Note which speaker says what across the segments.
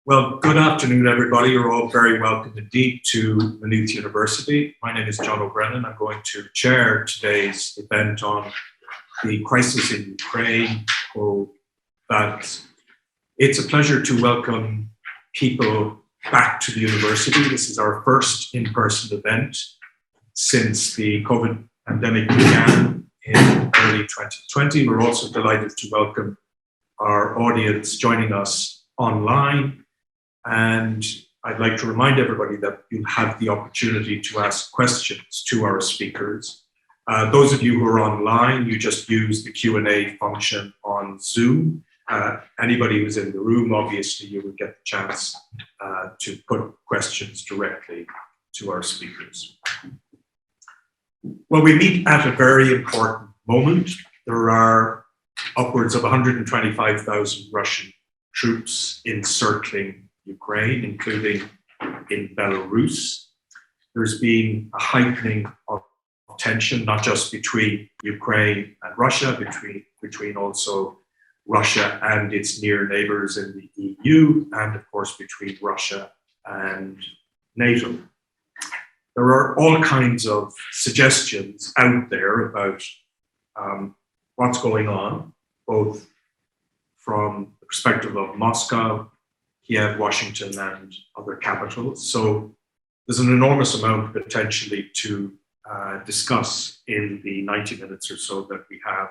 Speaker 1: Well, good afternoon, everybody. You're all very welcome indeed to Maynooth University. My name is John O'Brennan. I'm going to chair today's event on the crisis in Ukraine, Quo Vadis. It's a pleasure to welcome people back to the university. This is our first in-person event since the COVID pandemic began in early 2020. We're also delighted to welcome our audience joining us online. And I'd like to remind everybody that you'll have the opportunity to ask questions to our speakers. Those of you who are online, you just use the Q&A function on Zoom. Anybody who's in the room, obviously, you will get the chance to put questions directly to our speakers. Well, we meet at a very important moment. There are upwards of 125,000 Russian troops encircling Ukraine, including in Belarus. There's been a heightening of tension, not just between Ukraine and Russia, between also Russia and its near neighbors in the EU, and of course between Russia and NATO. There are all kinds of suggestions out there about what's going on, both from the perspective of Moscow, Kiev, Washington, and other capitals. So there's an enormous amount potentially to discuss in the 90 minutes or so that we have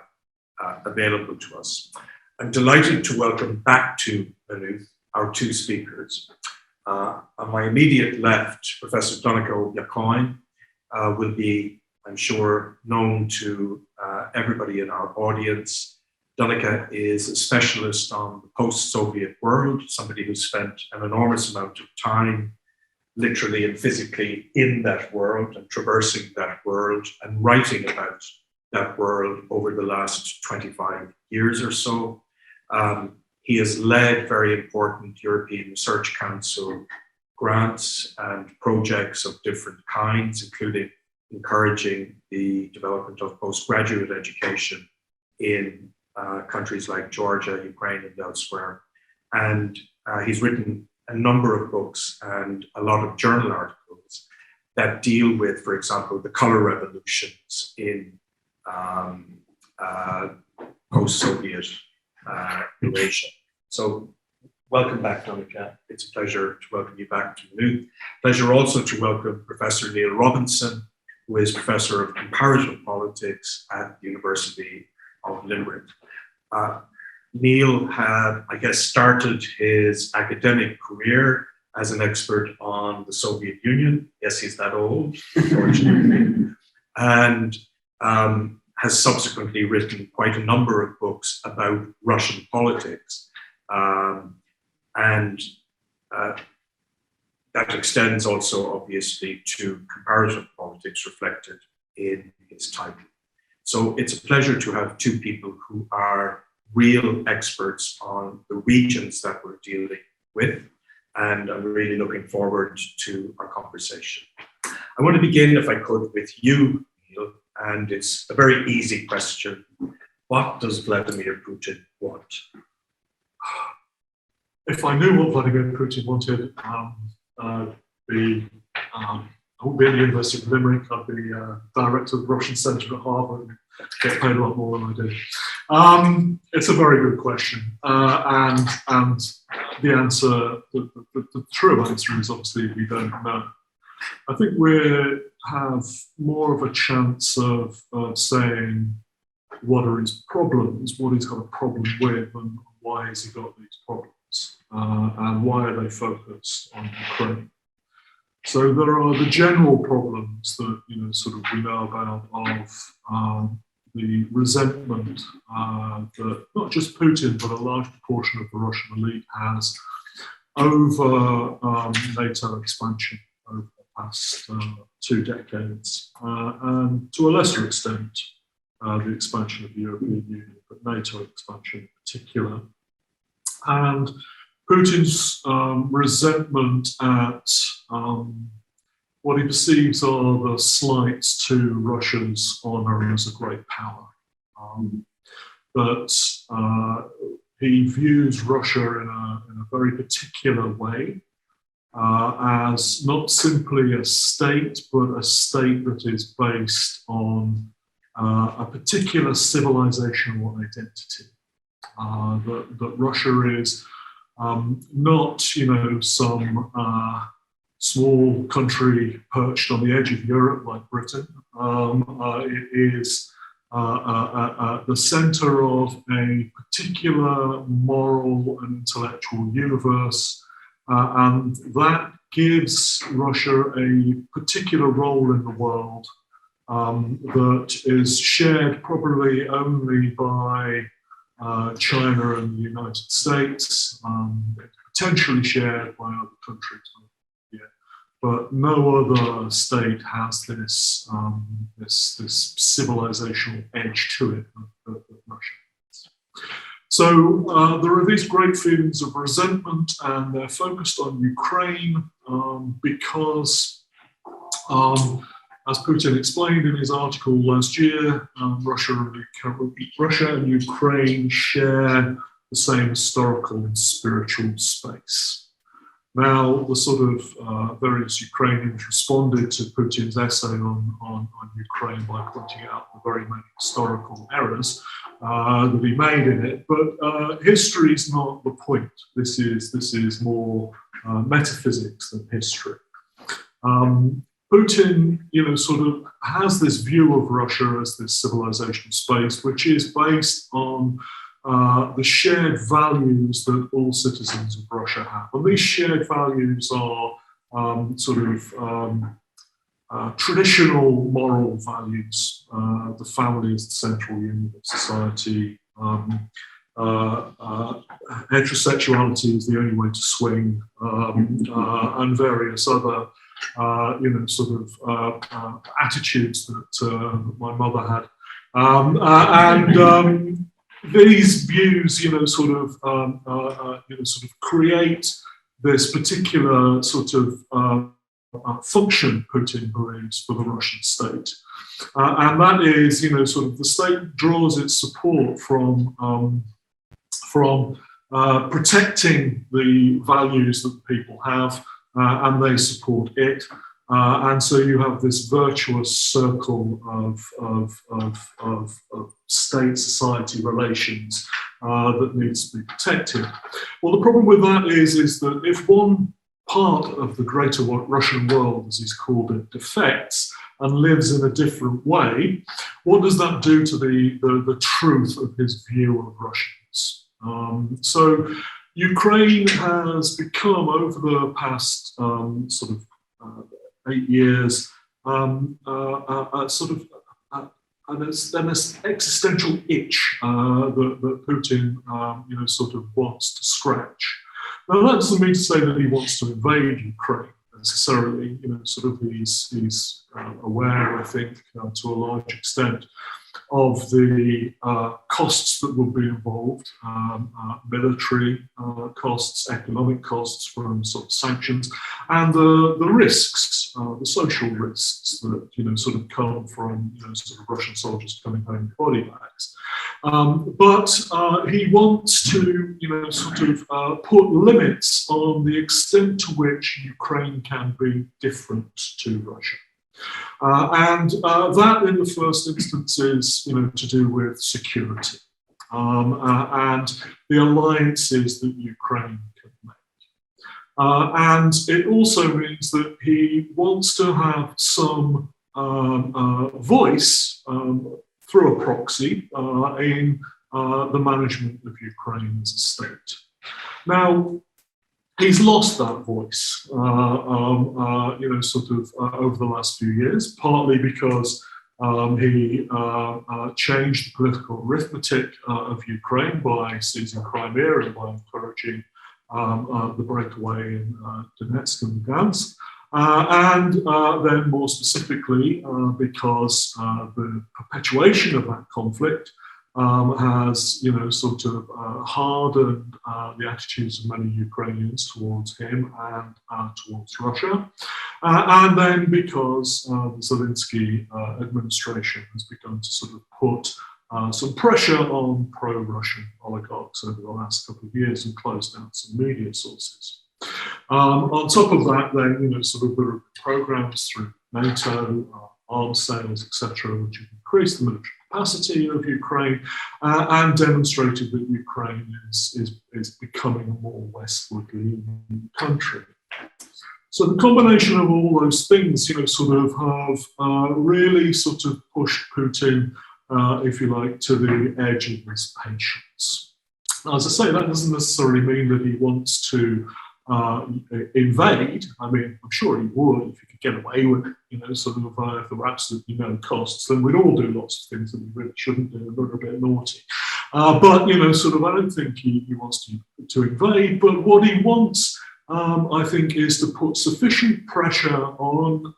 Speaker 1: available to us. I'm delighted to welcome back to Maynooth our two speakers. On my immediate left, Professor Donnacha Beacháin will be, I'm sure, known to everybody in our audience. Donnacha is a specialist on the post-Soviet world, somebody who spent an enormous amount of time literally and physically in that world and traversing that world and writing about that world over the last 25 years or so. He has led very important European Research Council grants and projects of different kinds, including encouraging the development of postgraduate education in countries like Georgia, Ukraine, and elsewhere. And he's written a number of books and a lot of journal articles that deal with, for example, the color revolutions in post-Soviet Eurasia. So welcome back, Donnacha. It's a pleasure to welcome you back to Maynooth. Pleasure also to welcome Professor Neil Robinson, who is Professor of Comparative Politics at the University of Limerick. Neil had, I guess, started his academic career as an expert on the Soviet Union. Yes, he's that old, unfortunately. And has subsequently written quite a number of books about Russian politics. And that extends also, obviously, to comparative politics reflected in his title. So it's a pleasure to have two people who are real experts on the regions that we're dealing with. And I'm really looking forward to our conversation. I want to begin, if I could, with you, Neil. And it's a very easy question. What does Vladimir Putin want?
Speaker 2: If I knew what Vladimir Putin wanted, I wouldn't be at the University of Limerick. I'd be director of the Russian Centre at Harvard and get paid a lot more than I do. It's a very good question. And the answer, the true answer is obviously we don't know. I think we have more of a chance of saying what are his problems, what he's got a problem with, and why has he got these problems, and why are they focused on Ukraine. So there are the general problems that sort of we know about of the resentment that not just Putin but a large proportion of the Russian elite has over NATO expansion over the past 2 decades, and to a lesser extent the expansion of the European Union, but NATO expansion in particular, and Putin's resentment at what he perceives are the slights to Russia's honour as a great power. But he views Russia in a very particular way, as not simply a state, but a state that is based on a particular civilizational identity. That Russia is not, some small country perched on the edge of Europe like Britain. It is the center of a particular moral and intellectual universe, and that gives Russia a particular role in the world that is shared probably only by China and the United States, potentially shared by other countries. Yeah. But no other state has this this civilizational edge to it that Russia has. So there are these great feelings of resentment, and they're focused on Ukraine because, as Putin explained in his article last year, Russia and Ukraine share the same historical and spiritual space. Now, the sort of various Ukrainians responded to Putin's essay on Ukraine by pointing out the very many historical errors that he made in it. But history is not the point. This is more metaphysics than history. Putin, sort of has this view of Russia as this civilizational space, which is based on the shared values that all citizens of Russia have. And these shared values are traditional moral values. The family is the central unit of society. Heterosexuality is the only way to swing, and various other attitudes that my mother had. These views, create this particular sort of function Putin believes for the Russian state, and that is, the state draws its support from protecting the values that people have, and they support it. And so you have this virtuous circle of state-society relations that needs to be protected. Well, the problem with that is that if one part of the greater Russian world, as he's called it, defects and lives in a different way, what does that do to the truth of his view of Russians? So Ukraine has become, over the past 8 years, an existential itch that Putin, wants to scratch. Now, that doesn't mean to say that he wants to invade Ukraine necessarily. He's aware, I think, to a large extent, of the costs that will be involved, military costs, economic costs from sort of sanctions, and the risks, the social risks that come from Russian soldiers coming home with body bags. But he wants to put limits on the extent to which Ukraine can be different to Russia. And that, in the first instance, is to do with security and the alliances that Ukraine can make. And it also means that he wants to have some voice through a proxy in the management of Ukraine as a state. Now, he's lost that voice, over the last few years, partly because he changed the political arithmetic of Ukraine by seizing Crimea and by encouraging the breakaway in Donetsk and Lugansk. And then more specifically, because the perpetuation of that conflict has, hardened the attitudes of many Ukrainians towards him and towards Russia. And then because the Zelensky administration has begun to put some pressure on pro-Russian oligarchs over the last couple of years and closed down some media sources. On top of that, then, sort of there are programs through NATO, arms sales, etc., which have increased the military capacity of Ukraine and demonstrated that Ukraine is becoming a more westwardly leaning country. So the combination of all those things, sort of have really sort of pushed Putin, if you like, to the edge of his patience. Now, as I say, that doesn't necessarily mean that he wants to invade. I mean, I'm sure he would if he could get away with it, sort of if there were absolutely no costs, then we'd all do lots of things that we really shouldn't do and are a bit naughty. But, sort of, I don't think he wants to invade, but what he wants, I think, is to put sufficient pressure on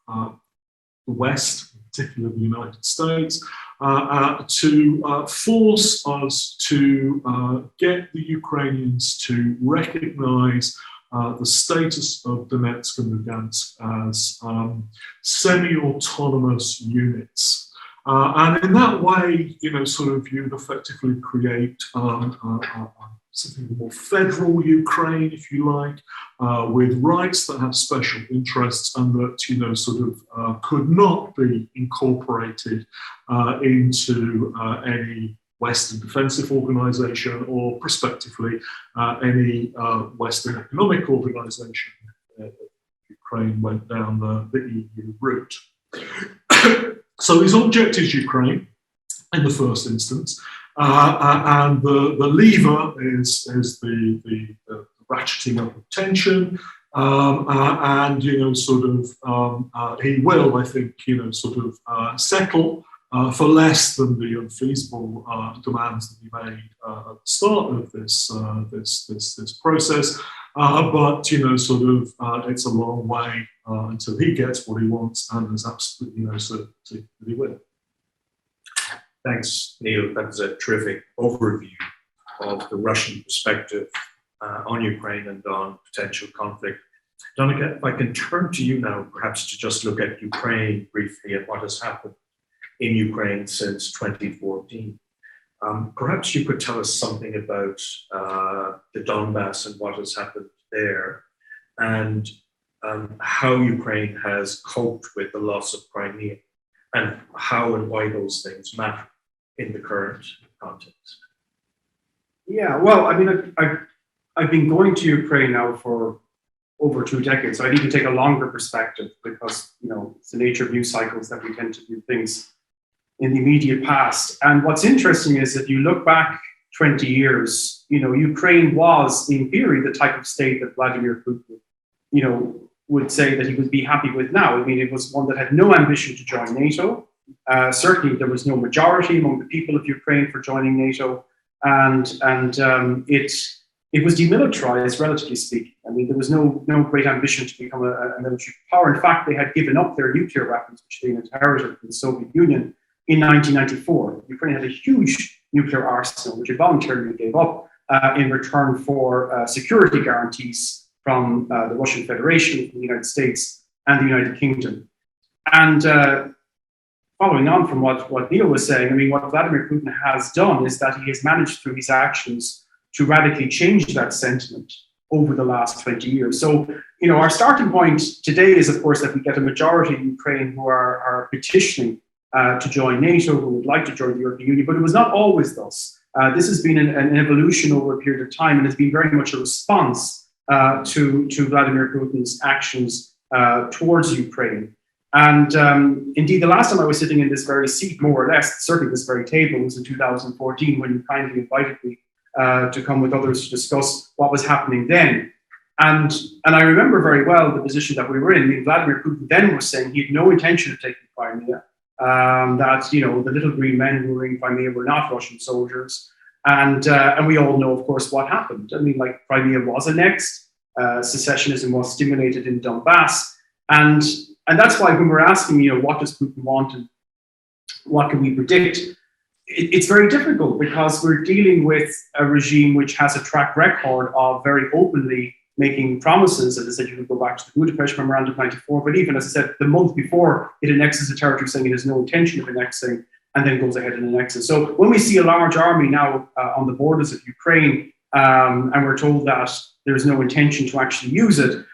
Speaker 2: the West, particularly the United States, to force us to get the Ukrainians to recognize the status of Donetsk and Lugansk as semi-autonomous units. And in that way, sort of you'd effectively create something more federal Ukraine, if you like, with rights that have special interests and that, sort of could not be incorporated into any Western defensive organization or prospectively any Western economic organization. Ukraine went down the EU route. So his object is Ukraine in the first instance. And the lever is the ratcheting up of tension, and sort of he will, I think, sort of settle for less than the unfeasible demands that he made at the start of this process. But sort of it's a long way until he gets what he wants, and there's absolutely no certainty that he will.
Speaker 1: Thanks, Neil. That was a terrific overview of the Russian perspective on Ukraine and on potential conflict. Donnacha, if I can turn to you now, perhaps to just look at Ukraine briefly and what has happened in Ukraine since 2014. Perhaps you could tell us something about the Donbass and what has happened there, and how Ukraine has coped with the loss of Crimea, and how and why those things matter in the current context.
Speaker 3: Yeah, well, I mean, I've been going to Ukraine now for over 2 decades, so I need to take a longer perspective because, it's the nature of news cycles that we tend to do things in the immediate past. And what's interesting is if you look back 20 years, Ukraine was, in theory, the type of state that Vladimir Putin, would say that he would be happy with now. I mean, it was one that had no ambition to join NATO. Certainly, there was no majority among the people of Ukraine for joining NATO, and it was demilitarized, relatively speaking. I mean, there was no great ambition to become a military power. In fact, they had given up their nuclear weapons, which they inherited from the Soviet Union in 1994. Ukraine had a huge nuclear arsenal, which it voluntarily gave up in return for security guarantees from the Russian Federation, from the United States, and the United Kingdom. And following on from what Neil was saying, I mean, what Vladimir Putin has done is that he has managed through his actions to radically change that sentiment over the last 20 years. So, our starting point today is, of course, that we get a majority in Ukraine who are petitioning to join NATO, who would like to join the European Union, but it was not always thus. This has been an evolution over a period of time and has been very much a response to Vladimir Putin's actions towards Ukraine. And indeed, the last time I was sitting in this very seat, more or less, certainly this very table, was in 2014 when you kindly invited me to come with others to discuss what was happening then. And I remember very well the position that we were in. I mean, Vladimir Putin then was saying he had no intention of taking Crimea, that, the little green men who were in Crimea were not Russian soldiers. And we all know, of course, what happened. I mean, like, Crimea was annexed, secessionism was stimulated in Donbass. And that's why when we're asking, what does Putin want and what can we predict, it's very difficult because we're dealing with a regime which has a track record of very openly making promises. As I said, you can go back to the Budapest Memorandum of '94, but even, as I said, the month before it annexes a territory saying it has no intention of annexing, and then goes ahead and annexes. So when we see a large army now on the borders of Ukraine, and we're told that there's no intention to actually use it,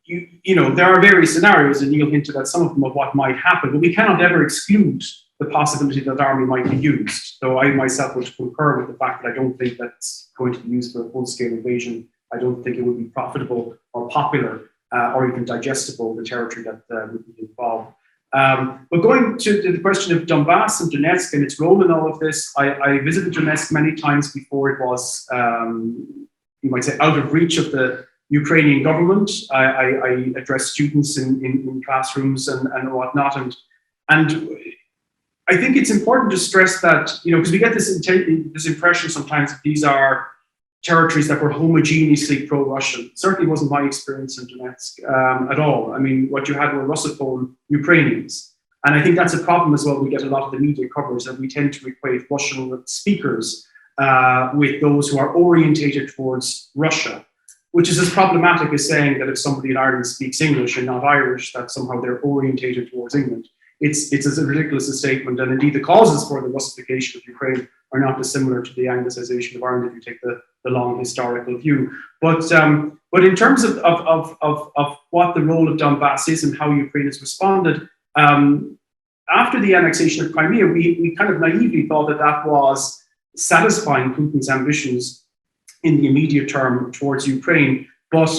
Speaker 3: you know, there are various scenarios, and Neil hinted at some of them of what might happen, but we cannot ever exclude the possibility that the army might be used. Though I myself would concur with the fact that I don't think that's going to be used for a full-scale invasion. I don't think it would be profitable or popular or even digestible, the territory that would be involved. But going to the question of Donbass and Donetsk and its role in all of this, I visited Donetsk many times before it was, you might say, out of reach of the Ukrainian government. I addressed students in classrooms and whatnot. And I think it's important to stress that, you know, because we get this impression sometimes that these are territories that were homogeneously pro-Russian. Certainly wasn't my experience in Donetsk at all. I mean, what you had were Russophone Ukrainians. And I think that's a problem as well. We get a lot of the media coverage that we tend to equate Russian speakers with those who are orientated towards Russia, which is as problematic as saying that if somebody in Ireland speaks English and not Irish, that somehow they're orientated towards England. It's as ridiculous a statement, and indeed the causes for the Russification of Ukraine are not dissimilar to the Anglicization of Ireland if you take the long historical view. But in terms of what the role of Donbass is and how Ukraine has responded, after the annexation of Crimea, we kind of naively thought that that was satisfying Putin's ambitions in the immediate term towards Ukraine. But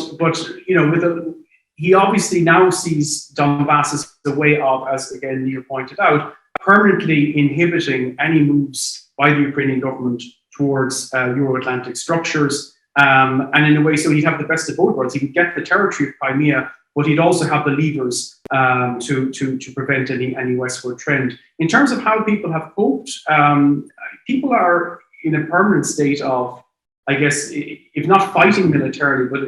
Speaker 3: you know, he obviously now sees Donbass as a way of, as again Neil pointed out, permanently inhibiting any moves by the Ukrainian government towards Euro-Atlantic structures. And in a way, so he'd have the best of both worlds. He would get the territory of Crimea, but he'd also have the levers to prevent any westward trend. In terms of how people have coped, people are in a permanent state of, I guess, if not fighting militarily, but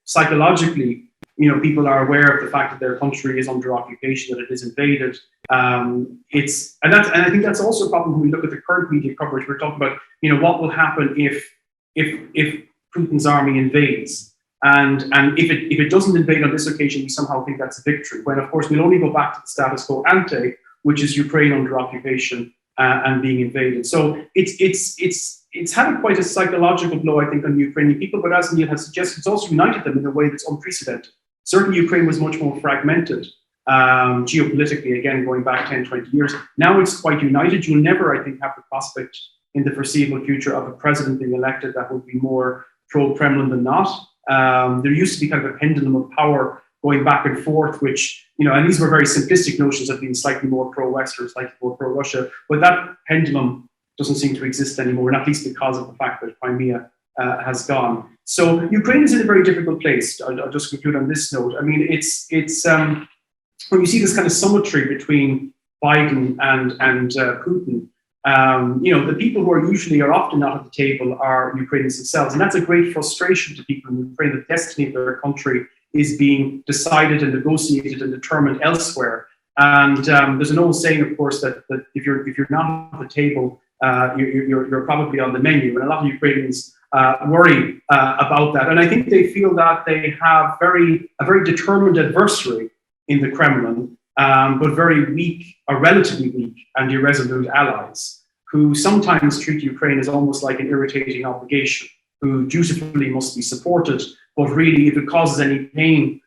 Speaker 3: psychologically, you know, people are aware of the fact that their country is under occupation, that it is invaded. And I think that's also a problem when we look at the current media coverage. We're talking about, you know, what will happen if Putin's army invades, and if it doesn't invade on this occasion, we somehow think that's a victory. When of course we'll only go back to the status quo ante, which is Ukraine under occupation and being invaded. So it's had quite a psychological blow, I think, on the Ukrainian people. But as Neil has suggested, it's also united them in a way that's unprecedented. Certainly, Ukraine was much more fragmented geopolitically, again, going back 10, 20 years. Now it's quite united. You'll never, I think, have the prospect in the foreseeable future of a president being elected that would be more pro-Kremlin than not. There used to be kind of a pendulum of power going back and forth, which, you know, and these were very simplistic notions of being slightly more pro-West or slightly more pro-Russia. But that pendulum doesn't seem to exist anymore, not least because of the fact that Crimea has gone. So Ukraine is in a very difficult place. I'll just conclude on this note. I mean, it's when you see this kind of symmetry between Biden and Putin, you know, the people who are often not at the table are Ukrainians themselves. And that's a great frustration to people in Ukraine. The destiny of their country is being decided and negotiated and determined elsewhere. And there's an old saying, of course, that if you're not at the table, you're probably on the menu. And a lot of Ukrainians worry about that. And I think they feel that they have a very determined adversary in the Kremlin, but very weak, or relatively weak and irresolute allies who sometimes treat Ukraine as almost like an irritating obligation, who dutifully must be supported, but really if it causes any pain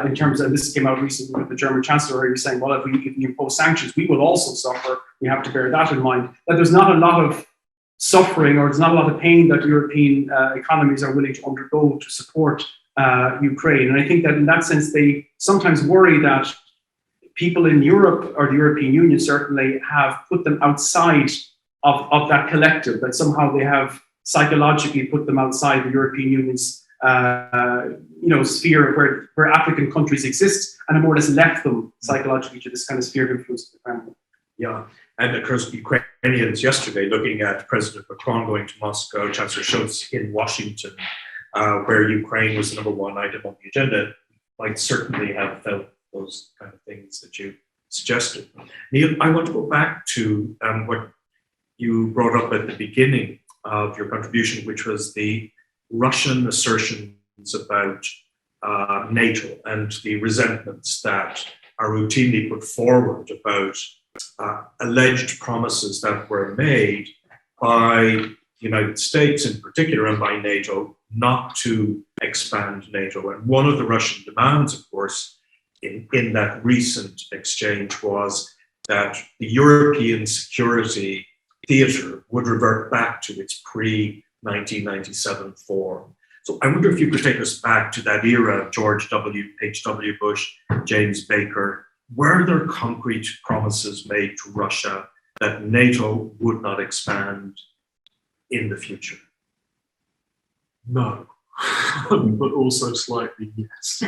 Speaker 3: in terms of, this came out recently with the German Chancellor, where he was saying, well, if we impose sanctions, we will also suffer. We have to bear that in mind, that there's not a lot of suffering or there's not a lot of pain that European economies are willing to undergo to support Ukraine. And I think that in that sense, they sometimes worry that people in Europe, or the European Union certainly, have put them outside of that collective, that somehow they have psychologically put them outside the European Union's sphere where African countries exist, and have more or less left them psychologically to this kind of sphere of influence of the Kremlin.
Speaker 1: Yeah, and of course, Ukrainians yesterday, looking at President Macron going to Moscow, Chancellor Scholz in Washington, where Ukraine was the number one item on the agenda, might certainly have felt those kind of things that you suggested. Neil, I want to go back to what you brought up at the beginning of your contribution, which was the Russian assertions about NATO and the resentments that are routinely put forward about alleged promises that were made by the United States in particular and by NATO not to expand NATO. And one of the Russian demands, of course, in that recent exchange was that the European security theatre would revert back to its pre-1997 form. So I wonder if you could take us back to that era of George H.W. Bush, James Baker. Were there concrete promises made to Russia that NATO would not expand in the future?
Speaker 2: No, but also slightly yes.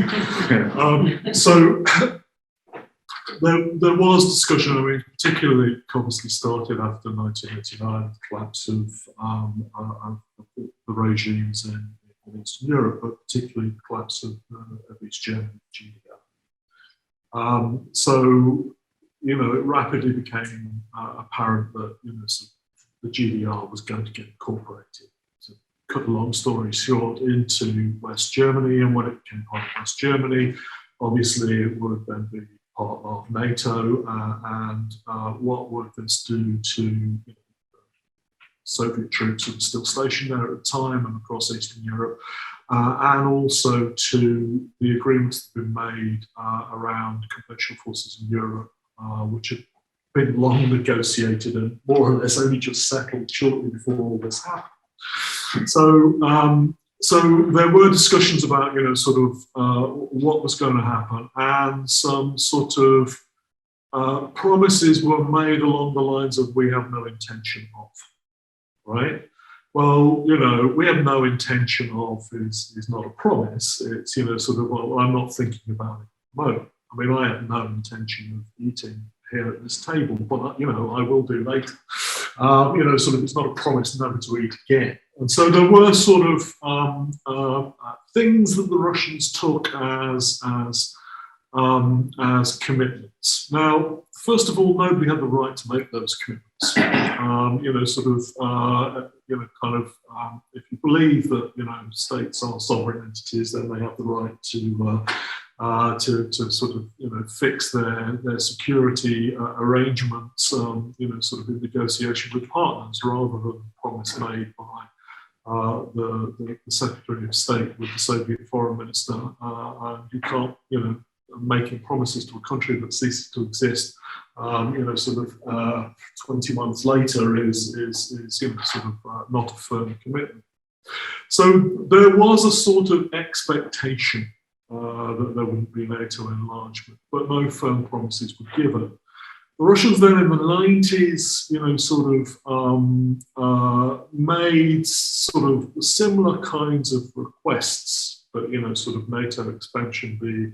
Speaker 2: So there was discussion. I mean, particularly, it obviously started after 1989, the collapse of the regimes in Eastern Europe, but particularly the collapse of East Germany, GDR. So, it rapidly became apparent that, so the GDR was going to get incorporated, to cut a long story short, into West Germany. And when it became part of West Germany, obviously it would then be part of NATO. And what would this do to Soviet troops who were still stationed there at the time and across Eastern Europe, and also to the agreements that have been made around conventional forces in Europe, which had been long negotiated and more or less only just settled shortly before all this happened. So there were discussions about, what was going to happen, and some sort of promises were made along the lines of, we have no intention of. Right? Well, we have no intention of is not a promise. It's, well, I'm not thinking about it. No, I mean, I have no intention of eating here at this table, but, I will do later. It's not a promise never to eat again. And so there were sort of things that the Russians took as commitments. Now, first of all, nobody had the right to make those commitments. If you believe that states are sovereign entities, then they have the right to fix their security arrangements, in negotiation with partners, rather than promise made by the Secretary of State with the Soviet Foreign Minister. And you can't, making promises to a country that ceases to exist, 20 months later is not a firm commitment. So there was a sort of expectation that there wouldn't be NATO enlargement, but no firm promises were given. The Russians then in the 90s, made similar kinds of requests that, NATO expansion be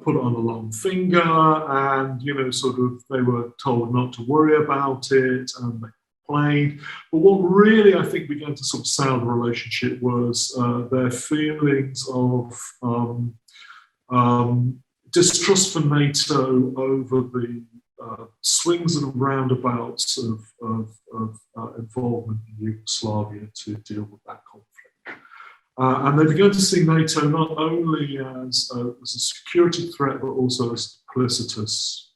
Speaker 2: put on a long finger, and they were told not to worry about it, and they complained. But what really, I think, began to sour the relationship was their feelings of distrust for NATO over the swings and roundabouts of involvement in Yugoslavia to deal with that conflict. And they began to see NATO not only as a security threat, but also as duplicitous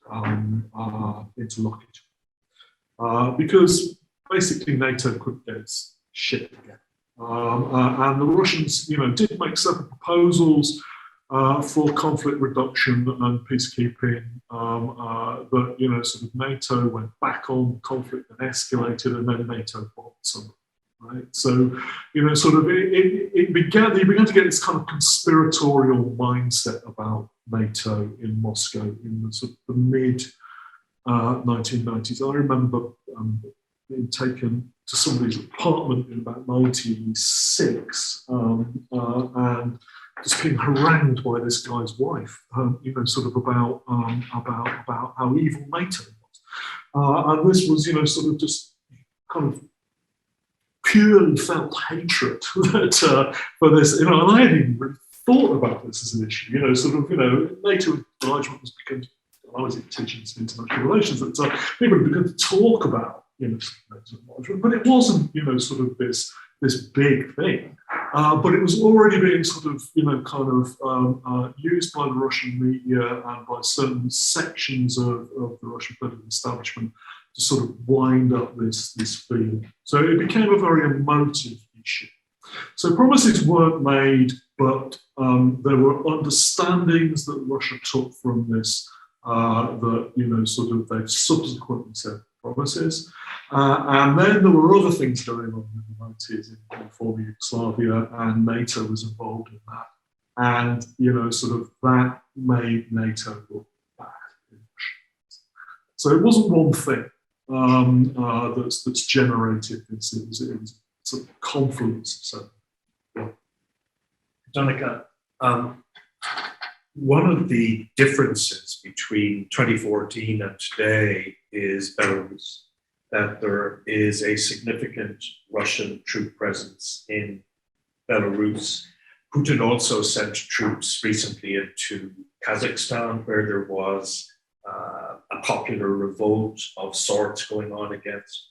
Speaker 2: interlocutor. Because basically NATO couldn't get its shit together. And the Russians, did make several proposals for conflict reduction and peacekeeping, but NATO went back on conflict and escalated, and then NATO bombed some. Right, so you began to get this kind of conspiratorial mindset about NATO in Moscow in the mid 1990s. I remember being taken to somebody's apartment in about 96, and just being harangued by this guy's wife, about how evil NATO was, and this was just kind of purely felt hatred that for this, and I hadn't even really thought about this as an issue. NATO enlargement was because I was teaching international relations at the time. People had begun to talk about NATO enlargement, but it wasn't this big thing. But it was already being sort of, used by the Russian media and by certain sections of the Russian political establishment to sort of wind up this feeling. So it became a very emotive issue. So promises weren't made, but there were understandings that Russia took from this that, they've subsequently said promises. And then there were other things going on in the 90s in former Yugoslavia, and NATO was involved in that. And, that made NATO look bad in Russia. So it wasn't one thing that's generated this. It was a confluence. So, yeah.
Speaker 1: Donnacha, one of the differences between 2014 and today is Belarus, that there is a significant Russian troop presence in Belarus. Putin also sent troops recently into Kazakhstan, where there was a popular revolt of sorts going on against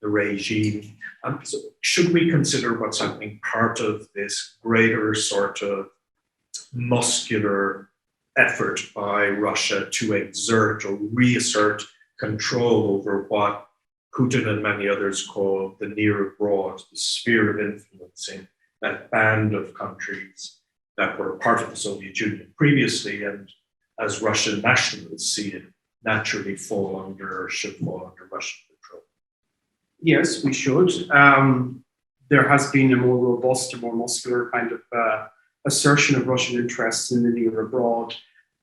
Speaker 1: the regime. So should we consider what's happening part of this greater sort of muscular effort by Russia to exert or reassert control over what Putin and many others call the near abroad, the sphere of influence in that band of countries that were part of the Soviet Union previously, and as Russian nationalists see it, naturally fall under or should fall under Russian control?
Speaker 3: Yes, we should. There has been a more robust, a more muscular kind of assertion of Russian interests in the near abroad.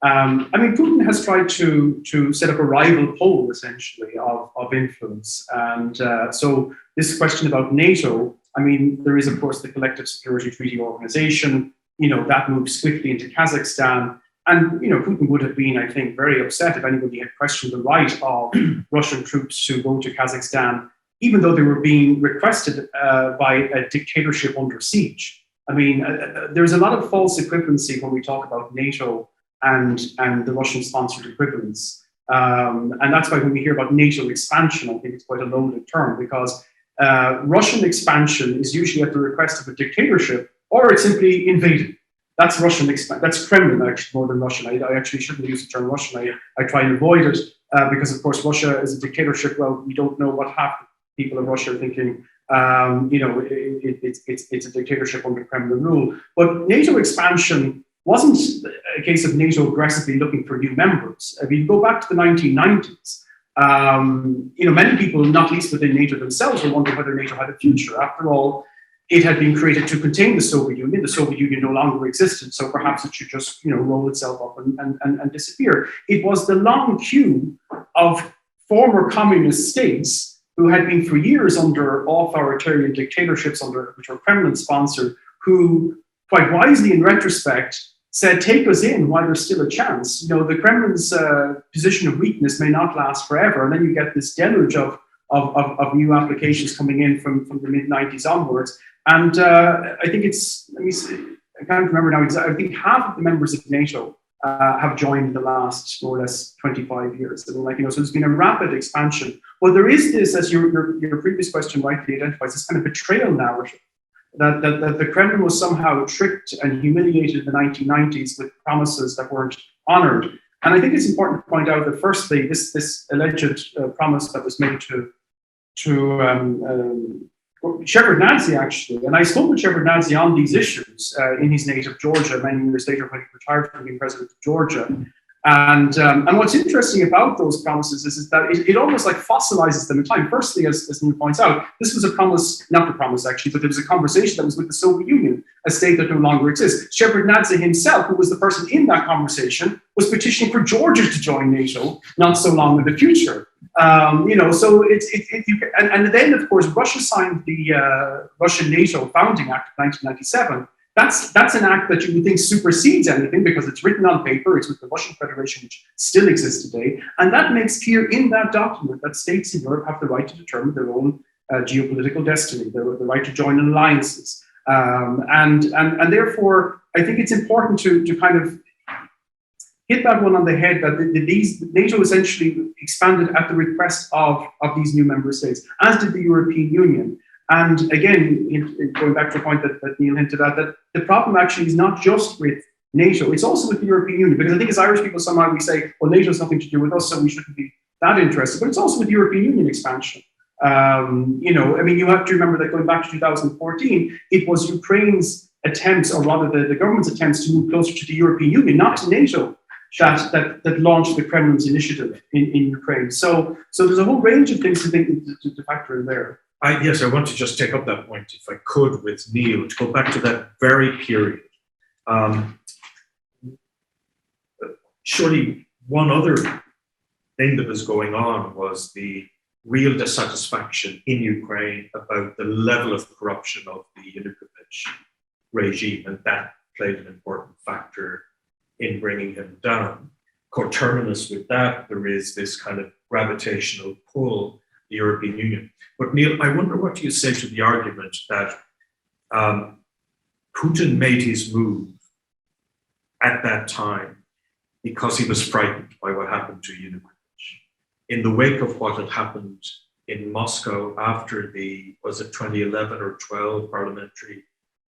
Speaker 3: Putin has tried to set up a rival pole, essentially, of influence. And so this question about NATO, there is, of course, the Collective Security Treaty Organization, that moved swiftly into Kazakhstan. And, Putin would have been, I think, very upset if anybody had questioned the right of Russian troops to go to Kazakhstan, even though they were being requested by a dictatorship under siege. There's a lot of false equivalency when we talk about NATO and the Russian-sponsored equivalence. And that's why when we hear about NATO expansion, I think it's quite a loaded term, because Russian expansion is usually at the request of a dictatorship, or it's simply invaded. That's Russian that's Kremlin, actually, more than Russian. I actually shouldn't use the term Russian. I try and avoid it because, of course, Russia is a dictatorship. Well, we don't know what half the people of Russia are thinking. It's a dictatorship under Kremlin rule. But NATO expansion wasn't a case of NATO aggressively looking for new members. If you go back to the 1990s, many people, not least within NATO themselves, were wondering whether NATO had a future. After all, it had been created to contain the Soviet Union. The Soviet Union no longer existed, so perhaps it should just, roll itself up and disappear. It was the long queue of former communist states who had been for years under authoritarian dictatorships which were Kremlin-sponsored, who, quite wisely in retrospect, said, take us in while there's still a chance. The Kremlin's position of weakness may not last forever. And then you get this deluge of new applications coming in from the mid-90s onwards. And I think I can't remember now exactly, I think half of the members of NATO have joined in the last more or less 25 years. So there's been a rapid expansion. Well, there is this, as your previous question rightly identifies, this kind of betrayal narrative. That the Kremlin was somehow tricked and humiliated in the 1990s with promises that weren't honored. And I think it's important to point out that, firstly, this alleged promise that was made to Shevardnadze, actually, and I spoke with Shevardnadze on these issues in his native Georgia many years later when he retired from being president of Georgia. And what's interesting about those promises is that it almost like fossilizes them in time. Firstly, as Neil points out, this was a promise, not a promise actually, but there was a conversation that was with the Soviet Union, a state that no longer exists. Shevardnadze himself, who was the person in that conversation, was petitioning for Georgia to join NATO not so long in the future. So and then of course Russia signed the Russian NATO Founding Act of 1997. That's an act that you would think supersedes anything because it's written on paper, it's with the Russian Federation, which still exists today. And that makes clear in that document that states in Europe have the right to determine their own geopolitical destiny, the right to join in alliances. And therefore, I think it's important to kind of hit that one on the head that NATO essentially expanded at the request of these new member states, as did the European Union. And again, going back to the point that Neil hinted at, that the problem actually is not just with NATO, it's also with the European Union, because I think as Irish people somehow we say, well, NATO has nothing to do with us, so we shouldn't be that interested, but it's also with the European Union expansion. You know, I mean, you have to remember that going back to 2014, it was Ukraine's attempts, or rather the government's attempts to move closer to the European Union, not to NATO, that launched the Kremlin's initiative in Ukraine. So there's a whole range of things to factor in there.
Speaker 1: Yes, I want to just take up that point, if I could, with Neil, to go back to that very period. Surely one other thing that was going on was the real dissatisfaction in Ukraine about the level of corruption of the Yanukovych regime, and that played an important factor in bringing him down. Coterminous with that, there is this kind of gravitational pull, the European Union. But Neil, I wonder what you say to the argument that Putin made his move at that time because he was frightened by what happened to Yanukovych. In the wake of what had happened in Moscow after the, was it 2011 or 12 parliamentary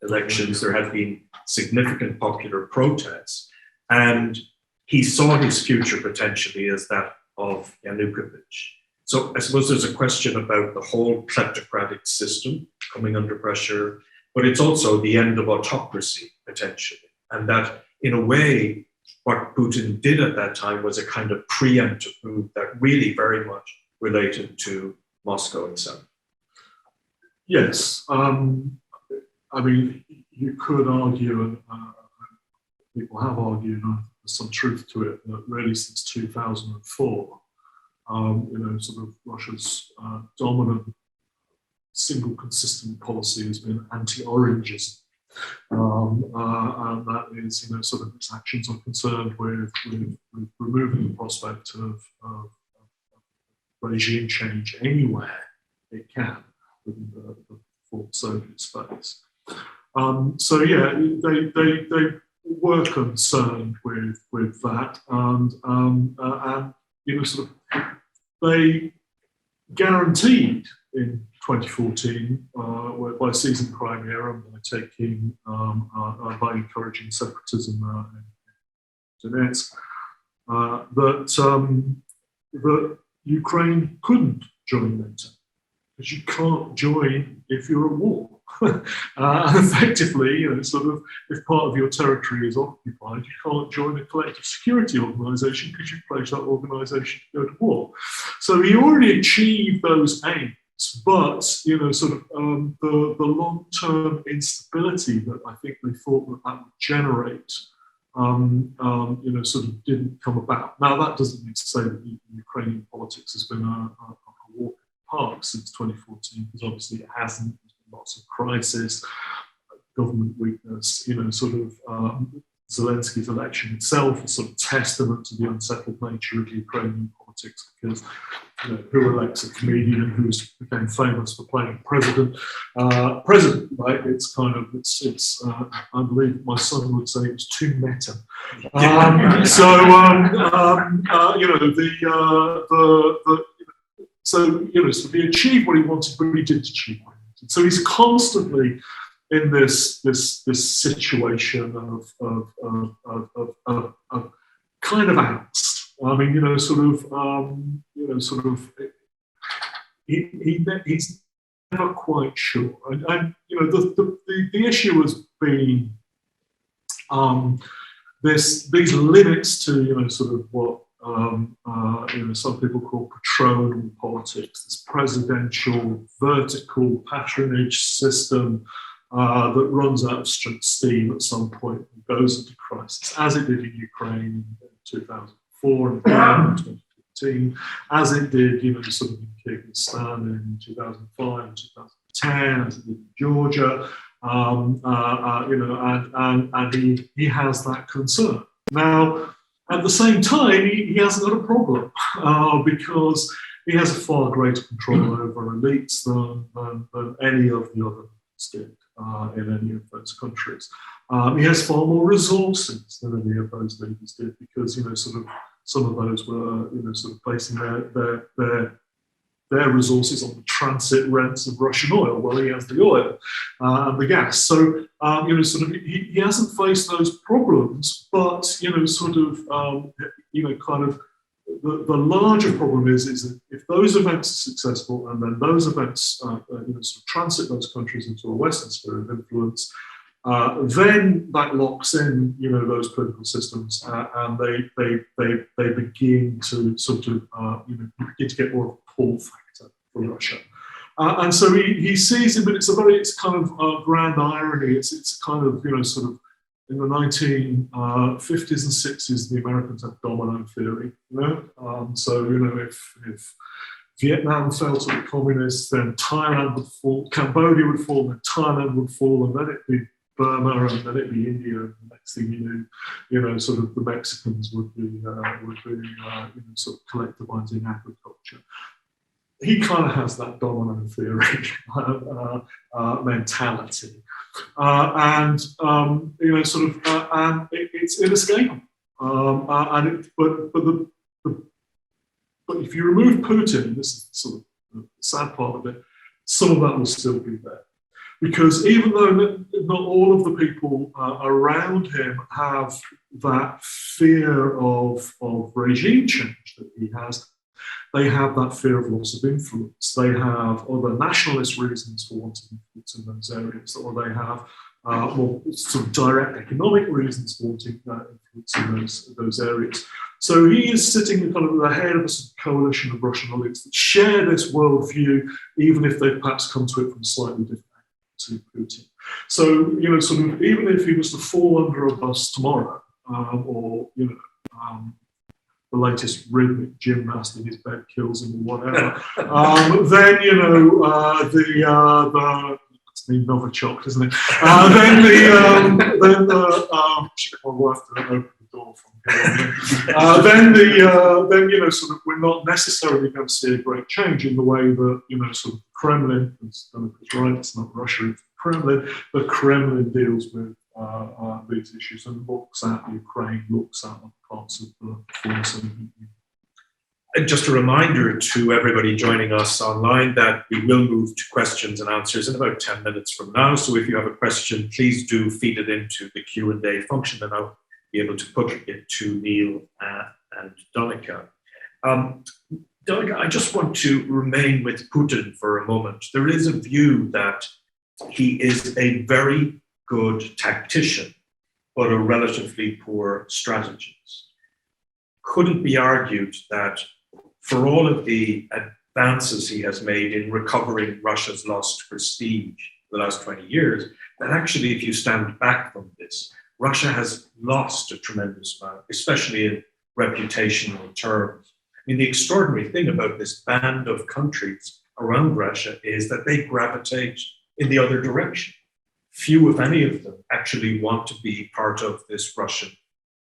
Speaker 1: elections, there had been significant popular protests, and he saw his future potentially as that of Yanukovych. So I suppose there's a question about the whole kleptocratic system coming under pressure, but it's also the end of autocracy potentially. And that in a way, what Putin did at that time was a kind of preemptive move that really very much related to Moscow itself.
Speaker 2: Yes. I mean, you could argue, and people have argued, and there's some truth to it, that really since 2004, you know, sort of Russia's dominant single consistent policy has been anti-Orangism. And that is, you know, sort of its actions are concerned with removing the prospect of regime change anywhere it can within the former Soviet space. So yeah, they were concerned with that, and you know, sort of they guaranteed in 2014 by seizing Crimea and by taking by encouraging separatism in Donetsk that Ukraine couldn't join NATO, because you can't join if you're at war. Effectively, you know, sort of, if part of your territory is occupied, you can't join a collective security organisation because you pledged that organisation to go to war. So he already achieved those aims, but you know, sort of the long-term instability that I think they thought that would generate, you know, sort of didn't come about. Now that doesn't mean to say that Ukrainian politics has been a walk in the park since 2014, because obviously it hasn't. Lots of crisis, government weakness, you know, sort of Zelensky's election itself is sort of testament to the unsettled nature of Ukrainian politics, because, you know, who elects a comedian who became famous for playing president, right? It's kind of, it's I believe my son would say it's too meta. You know, so, you know, so he achieved what he wanted, but he didn't achieve what he wanted. So he's constantly in this situation of kind of angst. I mean, you know, sort of, he's never quite sure. And you know, the issue has been these limits to, you know, sort of what you know, some people call patronal politics, this presidential vertical patronage system that runs out of steam at some point and goes into crisis, as it did in Ukraine in 2004 and again in 2015, as it did, you know, sort of in Kyrgyzstan in 2005 and 2010, as it did in Georgia, you know, and he has that concern. Now, at the same time, he hasn't got a problem because he has a far greater control over elites than any of the other elites did in any of those countries. He has far more resources than any of those leaders did, because, you know, sort of some of those were, you know, sort of placing their their resources on the transit rents of Russian oil. Well, he has the oil and the gas. So, he hasn't faced those problems, but, the larger problem is that if those events are successful and then those events transit those countries into a Western sphere of influence, then that locks in those political systems and they begin to begin to get more of a pull factor for Russia. And so he sees it, but it's kind of grand irony. It's kind of in the 1950s and 60s, the Americans had domino theory. If Vietnam fell to the communists, then Thailand would fall, Cambodia would fall, then Thailand would fall, and then it'd be Burma, and then it'd be India. And the next thing you knew, the Mexicans would be collectivizing agriculture. He kind of has that domino theory mentality, and it's inescapable. But if you remove Putin, this is sort of the sad part of it, some of that will still be there. Because even though not all of the people around him have that fear of regime change that he has, they have that fear of loss of influence. They have other nationalist reasons for wanting influence in those areas, or they have more sort of direct economic reasons for wanting influence in those areas. So he is sitting kind of at the head of a sort of coalition of Russian elites that share this worldview, even if they perhaps come to it from a slightly different angle to Putin. So, even if he was to fall under a bus tomorrow, the latest rhythmic gymnast in his bed kills him or whatever, then, that's me Novichok, isn't it? My wife didn't open the door from here. We're not necessarily going to see a great change in the way that, the Kremlin, it's right, it's not Russia, it's the Kremlin, the Kremlin deals with these issues and looks at Ukraine, looks at parts of the former Soviet Union.
Speaker 1: And just a reminder to everybody joining us online that we will move to questions and answers in about 10 minutes from now. So if you have a question, please do feed it into the Q&A function and I'll be able to put it to Neil and Donnacha. Donnacha, I just want to remain with Putin for a moment. There is a view that he is a very good tactician, but a relatively poor strategist. Could it be argued that for all of the advances he has made in recovering Russia's lost prestige the last 20 years, that actually, if you stand back from this, Russia has lost a tremendous amount, especially in reputational terms. I mean, the extraordinary thing about this band of countries around Russia is that they gravitate in the other direction. Few, if any of them, actually want to be part of this Russian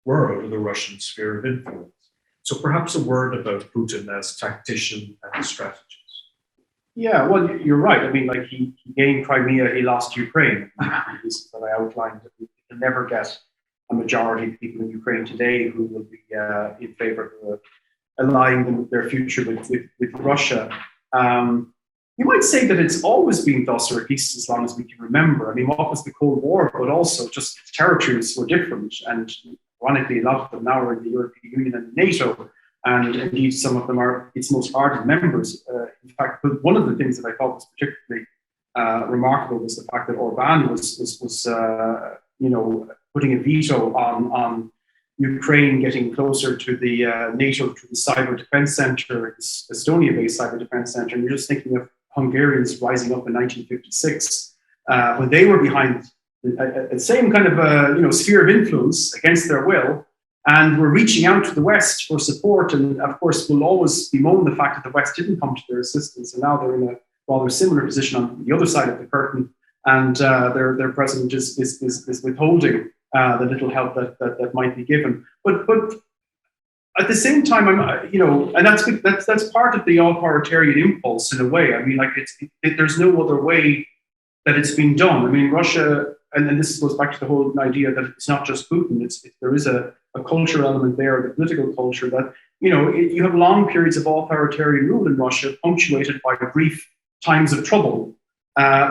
Speaker 1: world or the Russian sphere of influence. So perhaps a word about Putin as tactician and strategist.
Speaker 3: Yeah, well, you're right. I mean, he gained Crimea, he lost Ukraine. This that I outlined. We can never get a majority of people in Ukraine today who will be in favor of aligning their future with Russia. You might say that it's always been thus, or at least as long as we can remember. I mean, what was the Cold War? But also just territories were different. And ironically, a lot of them now are in the European Union and NATO. And indeed, some of them are its most ardent members. In fact, but one of the things that I thought was particularly remarkable was the fact that Orban was putting a veto on Ukraine getting closer to the NATO, to the cyber defense center, this Estonia-based cyber defense center. And you're just thinking of Hungarians rising up in 1956 when they were behind the same kind of sphere of influence against their will, and were reaching out to the West for support. And of course, will always bemoan the fact that the West didn't come to their assistance. And now they're in a rather similar position on the other side of the curtain, and their president is withholding the little help that might be given. But at the same time, and that's part of the authoritarian impulse in a way. I mean, there's no other way that it's been done. I mean, Russia, and this goes back to the whole idea that it's not just Putin. There is a culture element there, the political culture, that you have long periods of authoritarian rule in Russia, punctuated by brief times of trouble,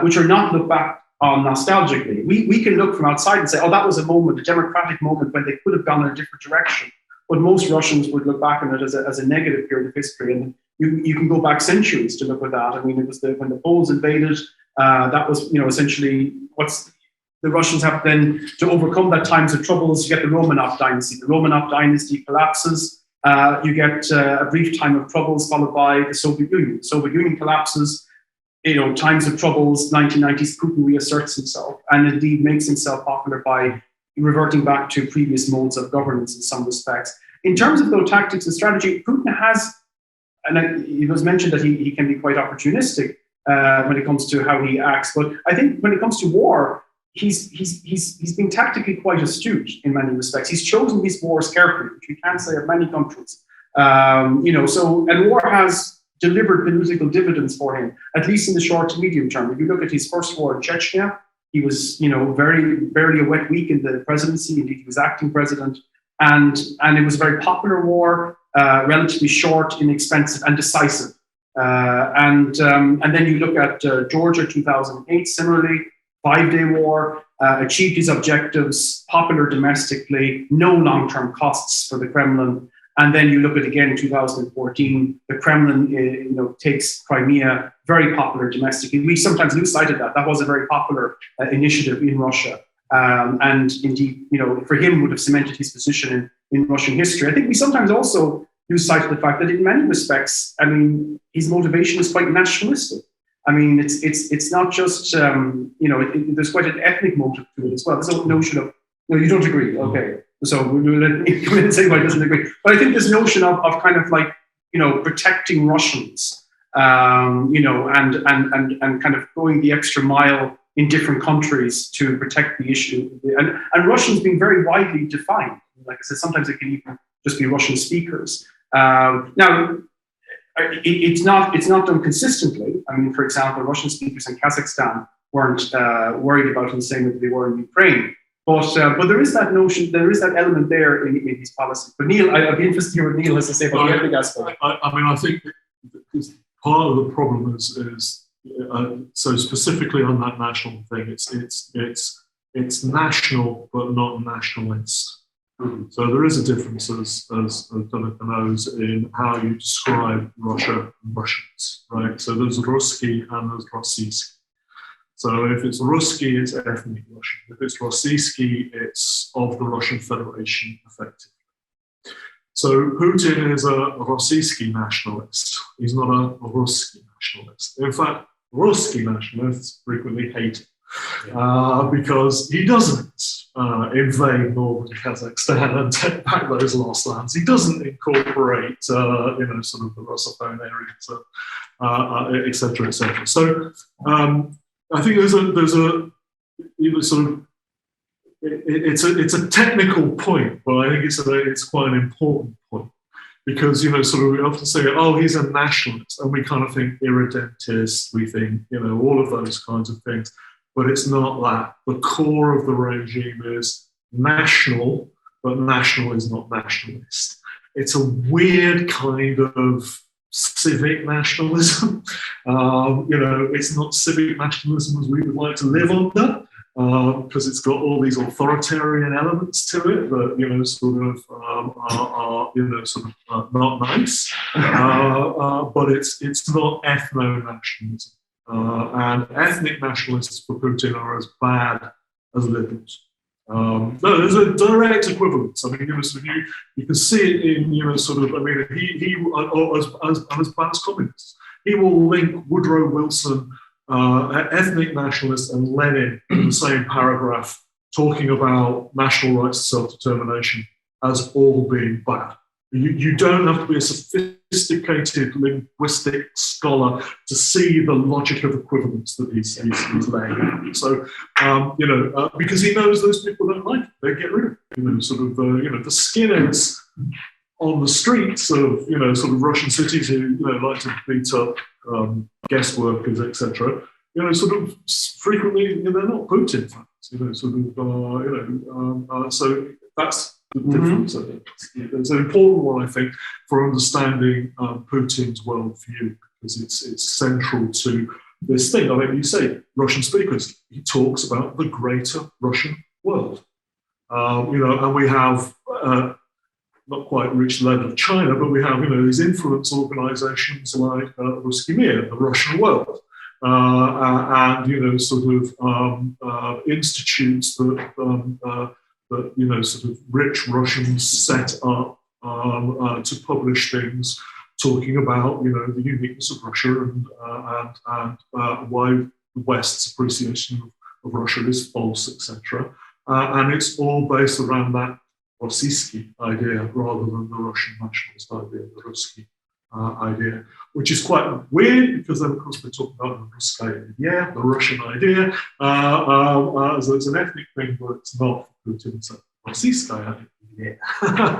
Speaker 3: which are not looked back on nostalgically. We can look from outside and say, oh, that was a moment, a democratic moment when they could have gone in a different direction. But most Russians would look back on it as a negative period of history. And you can go back centuries to look at that. I mean, it was when the Poles invaded, that was, essentially what's the Russians have then to overcome that times of troubles. You get the Romanov dynasty. The Romanov dynasty collapses. You get a brief time of troubles followed by the Soviet Union. The Soviet Union collapses. Times of troubles, 1990s, Putin reasserts himself and indeed makes himself popular by reverting back to previous modes of governance in some respects. In terms of those tactics and strategy, Putin has, and it was mentioned that he can be quite opportunistic when it comes to how he acts. But I think when it comes to war, he's been tactically quite astute in many respects. He's chosen these wars carefully, which we can't say of many countries. And war has delivered political dividends for him, at least in the short to medium term. If you look at his first war in Chechnya, he was, barely a wet week in the presidency. Indeed, he was acting president, and it was a very popular war, relatively short, inexpensive, and decisive. And then you look at Georgia 2008, similarly, 5-day war, achieved his objectives, popular domestically, no long-term costs for the Kremlin. And then you look at, again, 2014, the Kremlin takes Crimea, very popular domestically. We sometimes lose sight of that. That was a very popular initiative in Russia. And indeed, for him, would have cemented his position in Russian history. I think we sometimes also lose sight of the fact that in many respects, I mean, his motivation is quite nationalistic. I mean, it's not just, there's quite an ethnic motive to it as well. There's no notion of, no, you don't agree, okay. So we'll let say why he doesn't agree. But I think this notion of kind of like, protecting Russians, and kind of going the extra mile in different countries to protect the issue. And Russian's been very widely defined. Like I said, sometimes it can even just be Russian speakers. Now, it's not done consistently. I mean, for example, Russian speakers in Kazakhstan weren't worried about it the same way they were in Ukraine. But there is that notion, there is that element there in these policies. But Neil, I'd be interested to hear what Neil has to say about the ethnic aspect.
Speaker 2: I think part of the problem is so specifically on that national thing, it's national but not nationalist. Mm-hmm. So there is a difference, as Donnacha knows, in how you describe Russia and Russians, right? So there's Ruski and there's Rossiyski. So if it's Ruski, it's ethnic Russian. If it's Rossiyski, it's of the Russian Federation, effectively. So Putin is a Rossiyski nationalist. He's not a Ruski nationalist. In fact, Ruski nationalists frequently hate him because he doesn't invade northern Kazakhstan and take back those lost lands. He doesn't incorporate, sort of the Russophone areas, et cetera, et cetera. So I think there's a sort of it's a technical point, but I think it's quite an important point because sort of we often say, oh, he's a nationalist, and we kind of think irredentist, we think all of those kinds of things, but it's not that. The core of the regime is national, but national is not nationalist. It's a weird kind of civic nationalism. It's not civic nationalism as we would like to live under, because it's got all these authoritarian elements to it that are not nice. But it's not ethno-nationalism, and ethnic nationalists for Putin are as bad as liberals. No, there's a direct equivalence. I mean, you can see it in, he as bad as communists. He will link Woodrow Wilson, ethnic nationalist, and Lenin in the same paragraph, talking about national rights to self-determination as all being bad. You don't have to be a sophisticated linguistic scholar to see the logic of equivalence that he's laying out. So, because he knows those people don't like it, they get rid of it. The skinheads on the streets of, sort of Russian cities who, like to beat up guest workers, etc. Frequently, they're not Putin fans. So the difference. It's an important one, I think, for understanding Putin's worldview, because it's central to this thing. I mean, you say Russian speakers, he talks about the greater Russian world. And we have not quite reached the level of China, but we have, these influence organizations like Ruski Mir, the Russian world, and, institutes that, sort of rich Russians set up to publish things talking about, the uniqueness of Russia and why the West's appreciation of Russia is false, etc. And it's all based around that Rossiyski idea rather than the Russian nationalist idea, the Ruski idea, which is quite weird because then, of course, we're talking about the Ruski idea, the Russian idea, as an ethnic thing, but it's not for Putin, it's a Rossiyski idea.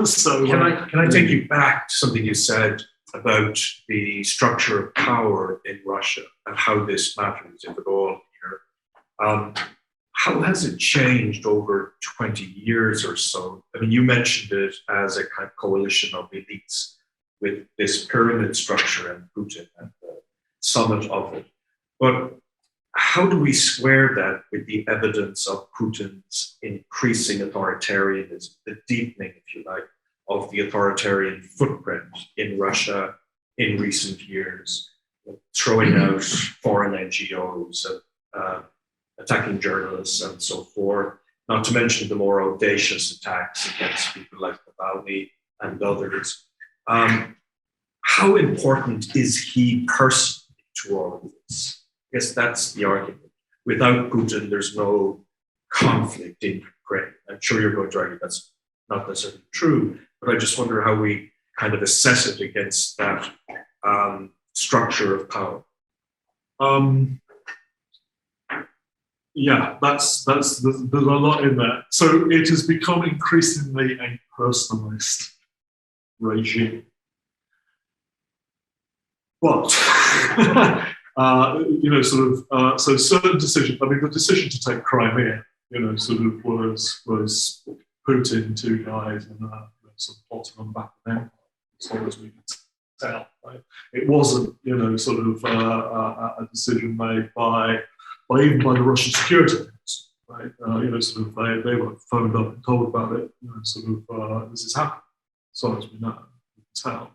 Speaker 2: So,
Speaker 1: can I take you back to something you said about the structure of power in Russia and how this matters, if at all, here? How has it changed over 20 years or so? I mean, you mentioned it as a kind of coalition of elites with this pyramid structure and Putin at the summit of it. But how do we square that with the evidence of Putin's increasing authoritarianism, the deepening, if you like, of the authoritarian footprint in Russia in recent years, throwing out foreign NGOs, attacking journalists and so forth, not to mention the more audacious attacks against people like Navalny and others. How important is he personally to all of this? I guess that's the argument. Without Putin, there's no conflict in Ukraine. I'm sure you're going to argue that's not necessarily true, but I just wonder how we kind of assess it against that structure of power.
Speaker 2: Yeah, there's a lot in there. So it has become increasingly a personalist regime. But, so certain decisions, I mean, the decision to take Crimea, was Putin, two guys, and sort of plotting on the back of them, as far as we can tell. Right? It wasn't, a decision made even by the Russian security council, right? They were phoned up and told about it. This is happening, as far as we know, we can tell.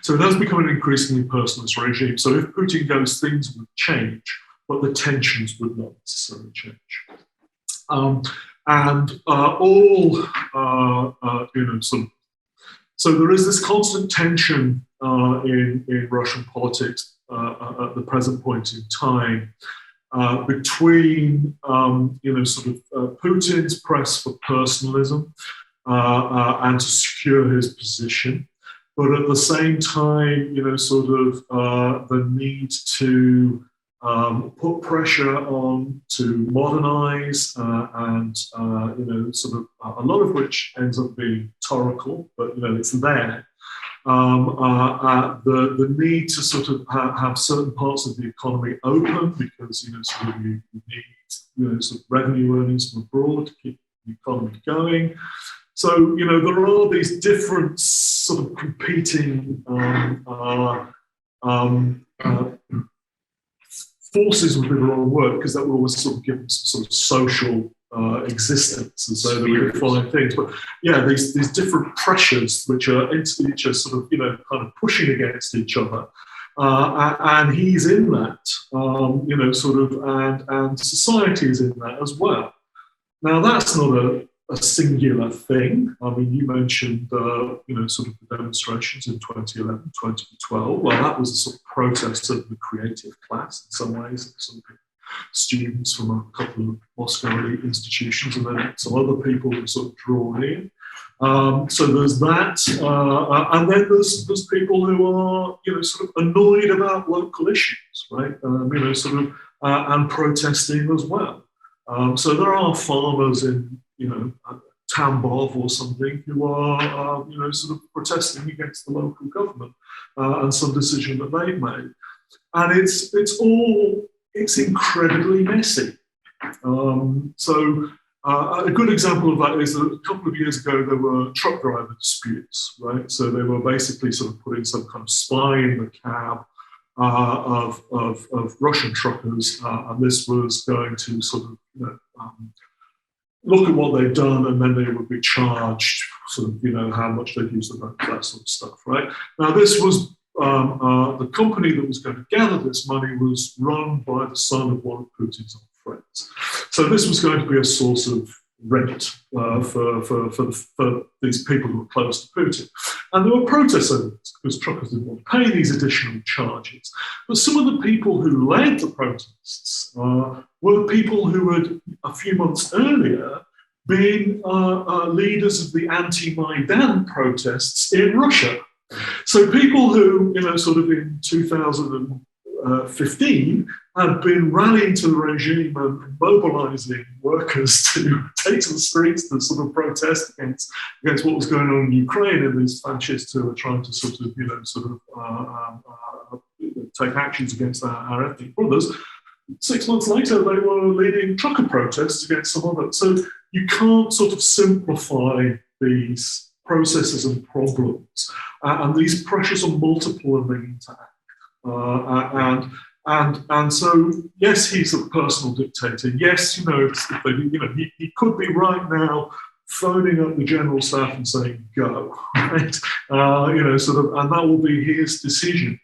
Speaker 2: So it has become an increasingly personalist regime. So if Putin goes, things would change, but the tensions would not necessarily change. So there is this constant tension in Russian politics at the present point in time. Between Putin's press for personalism and to secure his position, but at the same time, the need to put pressure on to modernize and a lot of which ends up being rhetorical, but it's there. The need to sort of have certain parts of the economy open because you need revenue earnings from abroad to keep the economy going. So there are these different sort of competing forces would be the wrong word because that will always sort of give them some sort of social existence as though they were following things. But yeah, these different pressures which are sort of kind of pushing against each other, and he's in that, and society is in that as well. Now that's not a singular thing. I mean, you mentioned sort of the demonstrations in 2011, 2012. Well, that was a sort of protest of the creative class in some ways. Some students from a couple of Moscow elite institutions, and then some other people were sort of drawn in. So there's that, and then there's people who are sort of annoyed about local issues, right? And protesting as well. So there are farmers in Tambov or something who are sort of protesting against the local government and some decision that they've made, and it's incredibly messy. So A good example of that is that a couple of years ago there were truck driver disputes, right? So they were basically sort of putting some kind of spy in the cab of Russian truckers, and this was going to sort of look at what they'd done, and then they would be charged sort of how much they'd used the road, that sort of stuff, right? Now this was the company that was going to gather this money was run by the son of one of Putin's old friends. So this was going to be a source of rent for these people who were close to Putin. And there were protests over this because truckers didn't want to pay these additional charges. But some of the people who led the protests were the people who had, a few months earlier, been leaders of the anti-Maidan protests in Russia. So people who, sort of in 2015 had been rallying to the regime and mobilizing workers to take to the streets to sort of protest against what was going on in Ukraine, and these fascists who are trying to sort of, take actions against our ethnic brothers. 6 months later, they were leading trucker protests against some other. So you can't sort of simplify these processes and problems, and these pressures are multiple and they interact. And so, yes, he's a personal dictator. Yes, he could be right now phoning up the general staff and saying go, right? And that will be his decision.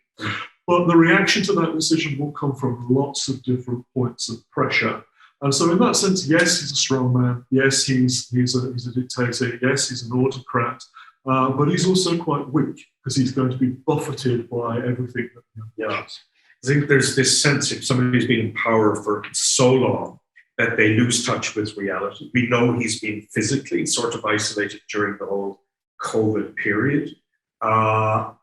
Speaker 2: But the reaction to that decision will come from lots of different points of pressure. And so, in that sense, yes, he's a strong man. Yes, he's a dictator. Yes, he's an autocrat. But he's also quite weak because he's going to be buffeted by everything that he does.
Speaker 1: I think there's this sense if somebody's been in power for so long that they lose touch with reality. We know he's been physically sort of isolated during the whole COVID period. And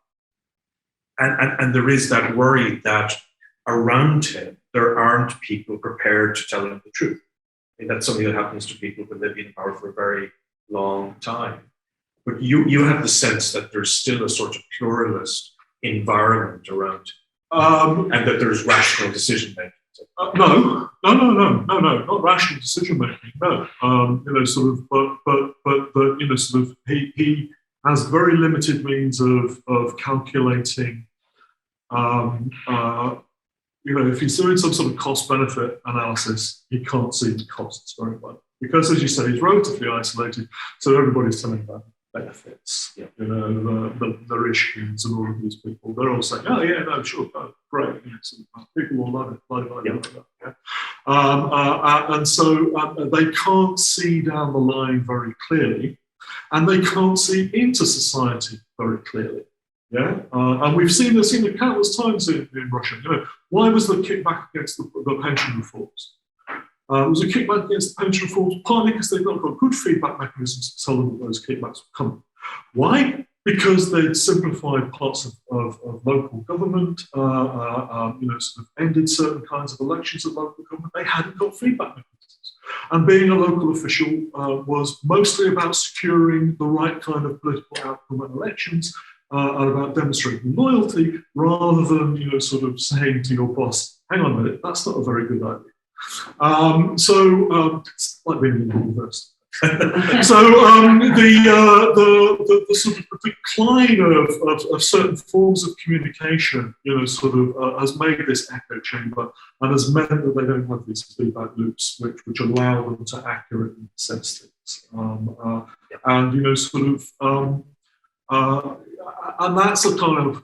Speaker 1: there is that worry that around him, there aren't people prepared to tell him the truth. And that's something that happens to people when they've been in power for a very long time. But you have the sense that there's still a sort of pluralist environment around him. And that there's rational decision making.
Speaker 2: No, not rational decision making. No, he has very limited means of calculating. If he's doing some sort of cost benefit analysis, he can't see the costs very well because, as you say, he's relatively isolated. So everybody's telling about benefits, the Eurasians and all of these people. They're all saying, "Oh yeah, no, sure, no, great." People will love it. And so they can't see down the line very clearly, and they can't see into society very clearly. And we've seen it countless times in Russia. Why was the kickback against the pension reforms? It was a kickback against the pension reforms, partly because they've not got good feedback mechanisms to tell them that those kickbacks were coming. Why? Because they'd simplified parts of local government, sort of ended certain kinds of elections of local government. They hadn't got feedback mechanisms. And being a local official was mostly about securing the right kind of political outcome at elections and about demonstrating loyalty rather than, sort of saying to your boss, hang on a minute, that's not a very good idea. It's like being in university. So the sort of decline of certain forms of communication, has made this echo chamber and has meant that they don't have these feedback loops which allow them to accurately assess things. And that's a kind of,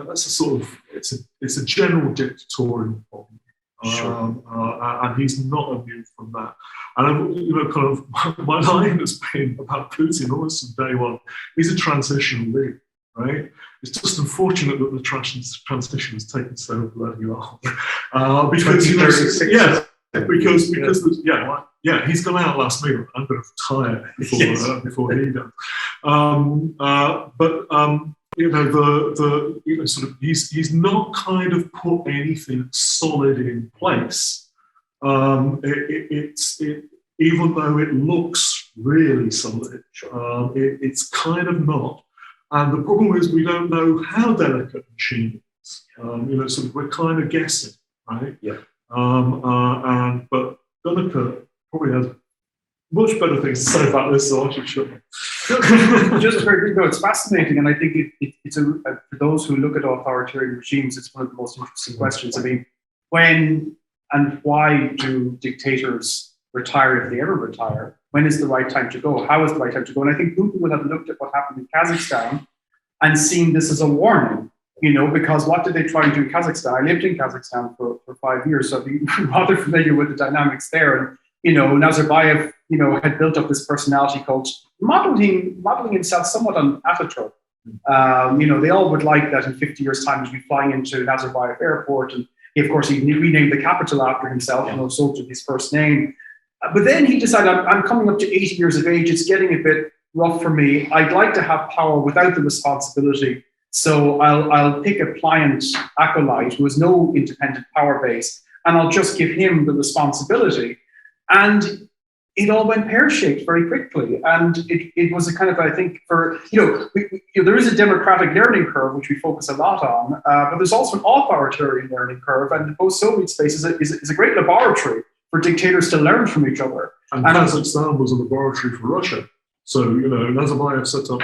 Speaker 2: that's a sort of, it's a general dictatorial problem. And he's not immune from that. And kind of my line has been about Putin almost from day one. He's a transitional leader, right? It's just unfortunate that the transition has taken so bloody long. Because he's going to outlast me. I'm going to retire before he does. He's not kind of put anything solid in place. Even though it looks really solid, it's kind of not. And the problem is we don't know how delicate the machine is. We're kind of guessing, right? Yeah. But Donnacha probably has much better things to say about this, so I should shut up.
Speaker 3: Just very briefly, no, it's fascinating, and I think it's for those who look at authoritarian regimes, it's one of the most interesting questions. I mean, when and why do dictators retire if they ever retire? When is the right time to go? How is the right time to go? And I think Putin would have looked at what happened in Kazakhstan and seen this as a warning, because what did they try and do in Kazakhstan? I lived in Kazakhstan for 5 years, so I'm rather familiar with the dynamics there. And, Nazarbayev, had built up this personality cult, modeling himself somewhat on Ataturk. They all would like that in 50 years' time, he'd be flying into Nazarbayev airport. And of course, he renamed the capital after himself, sold to his first name. But then he decided, I'm coming up to 80 years of age. It's getting a bit rough for me. I'd like to have power without the responsibility. So I'll pick a pliant acolyte who has no independent power base, and I'll just give him the responsibility. And it all went pear-shaped very quickly. And it was a kind of, I think, there is a democratic learning curve, which we focus a lot on, but there's also an authoritarian learning curve. And the post-Soviet space is a great laboratory for dictators to learn from each other.
Speaker 2: And Kazakhstan was a laboratory for Russia. So, Nazarbayev set up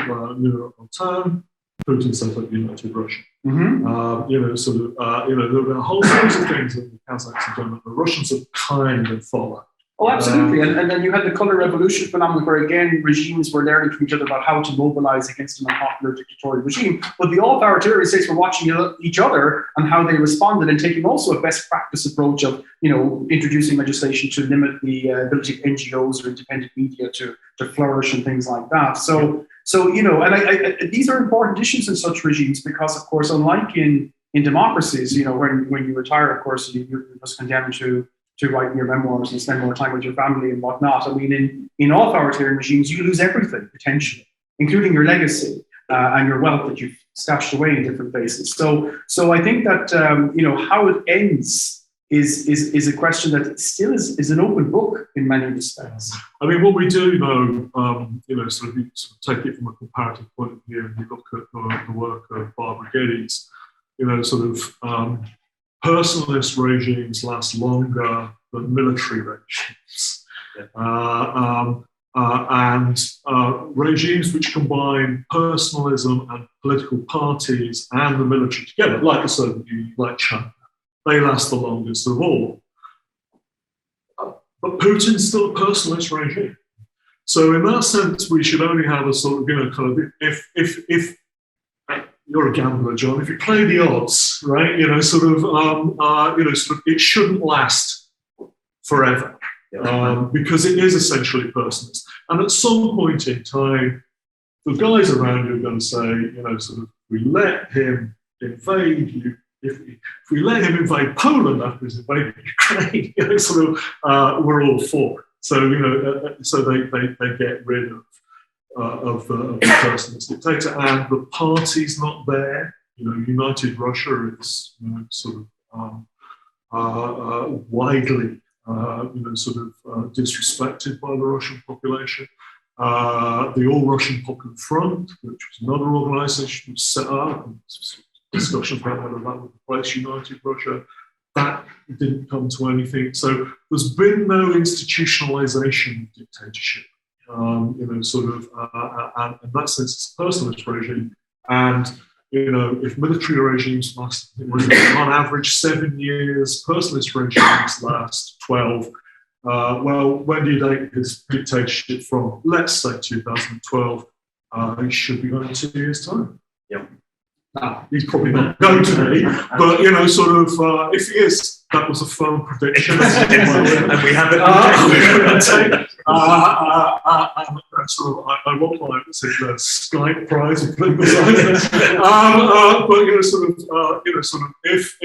Speaker 2: Town, Putin set up United Russia.
Speaker 3: Mm-hmm.
Speaker 2: There were a whole series of things that the Kazakhs have done that the Russians have kind of followed.
Speaker 3: Oh, absolutely. And then you had the colour revolution phenomenon where, again, regimes were learning from each other about how to mobilize against an unpopular dictatorial regime. But the authoritarian states were watching each other and how they responded, and taking also a best practice approach of, introducing legislation to limit the ability of NGOs or independent media to flourish and things like that. So these are important issues in such regimes because, of course, unlike in democracies, when you retire, of course, you're just condemned to write your memoirs and spend more time with your family and whatnot. I mean, in authoritarian regimes, you lose everything, potentially, including your legacy and your wealth that you've stashed away in different places. So I think that, how it ends is a question that still is an open book in many respects.
Speaker 2: I mean, what we do know, sort of take it from a comparative point of view, and you look at the work of Barbara Geddes, personalist regimes last longer than military regimes. And regimes which combine personalism and political parties and the military together, like the Soviet Union, like China, they last the longest of all. But Putin's still a personalist regime. So in that sense, we should only have a sort of, if you're a gambler, John. If you play the odds, right, it shouldn't last forever because it is essentially personalist. And at some point in time, the guys around you are going to say, we let him invade you. If we let him invade Poland after he's invaded Ukraine, we're all for it. So so they get rid of the personalist dictator, and the party's not there. United Russia is widely disrespected by the Russian population. The All-Russian Popular Front, which was another organisation, was set up. And discussions about whether that would replace United Russia. That didn't come to anything. So there's been no institutionalisation of dictatorship. And in that sense, it's a personalist regime. And if military regimes last, on average 7 years, personalist regimes last 12. Well, when do you date his dictatorship from? Let's say 2012. It should be on 2 years' time.
Speaker 1: Yeah.
Speaker 2: He's probably not going to be, but if he is, that was a firm prediction.
Speaker 1: And we have it.
Speaker 2: I want my Skype prize of political science. If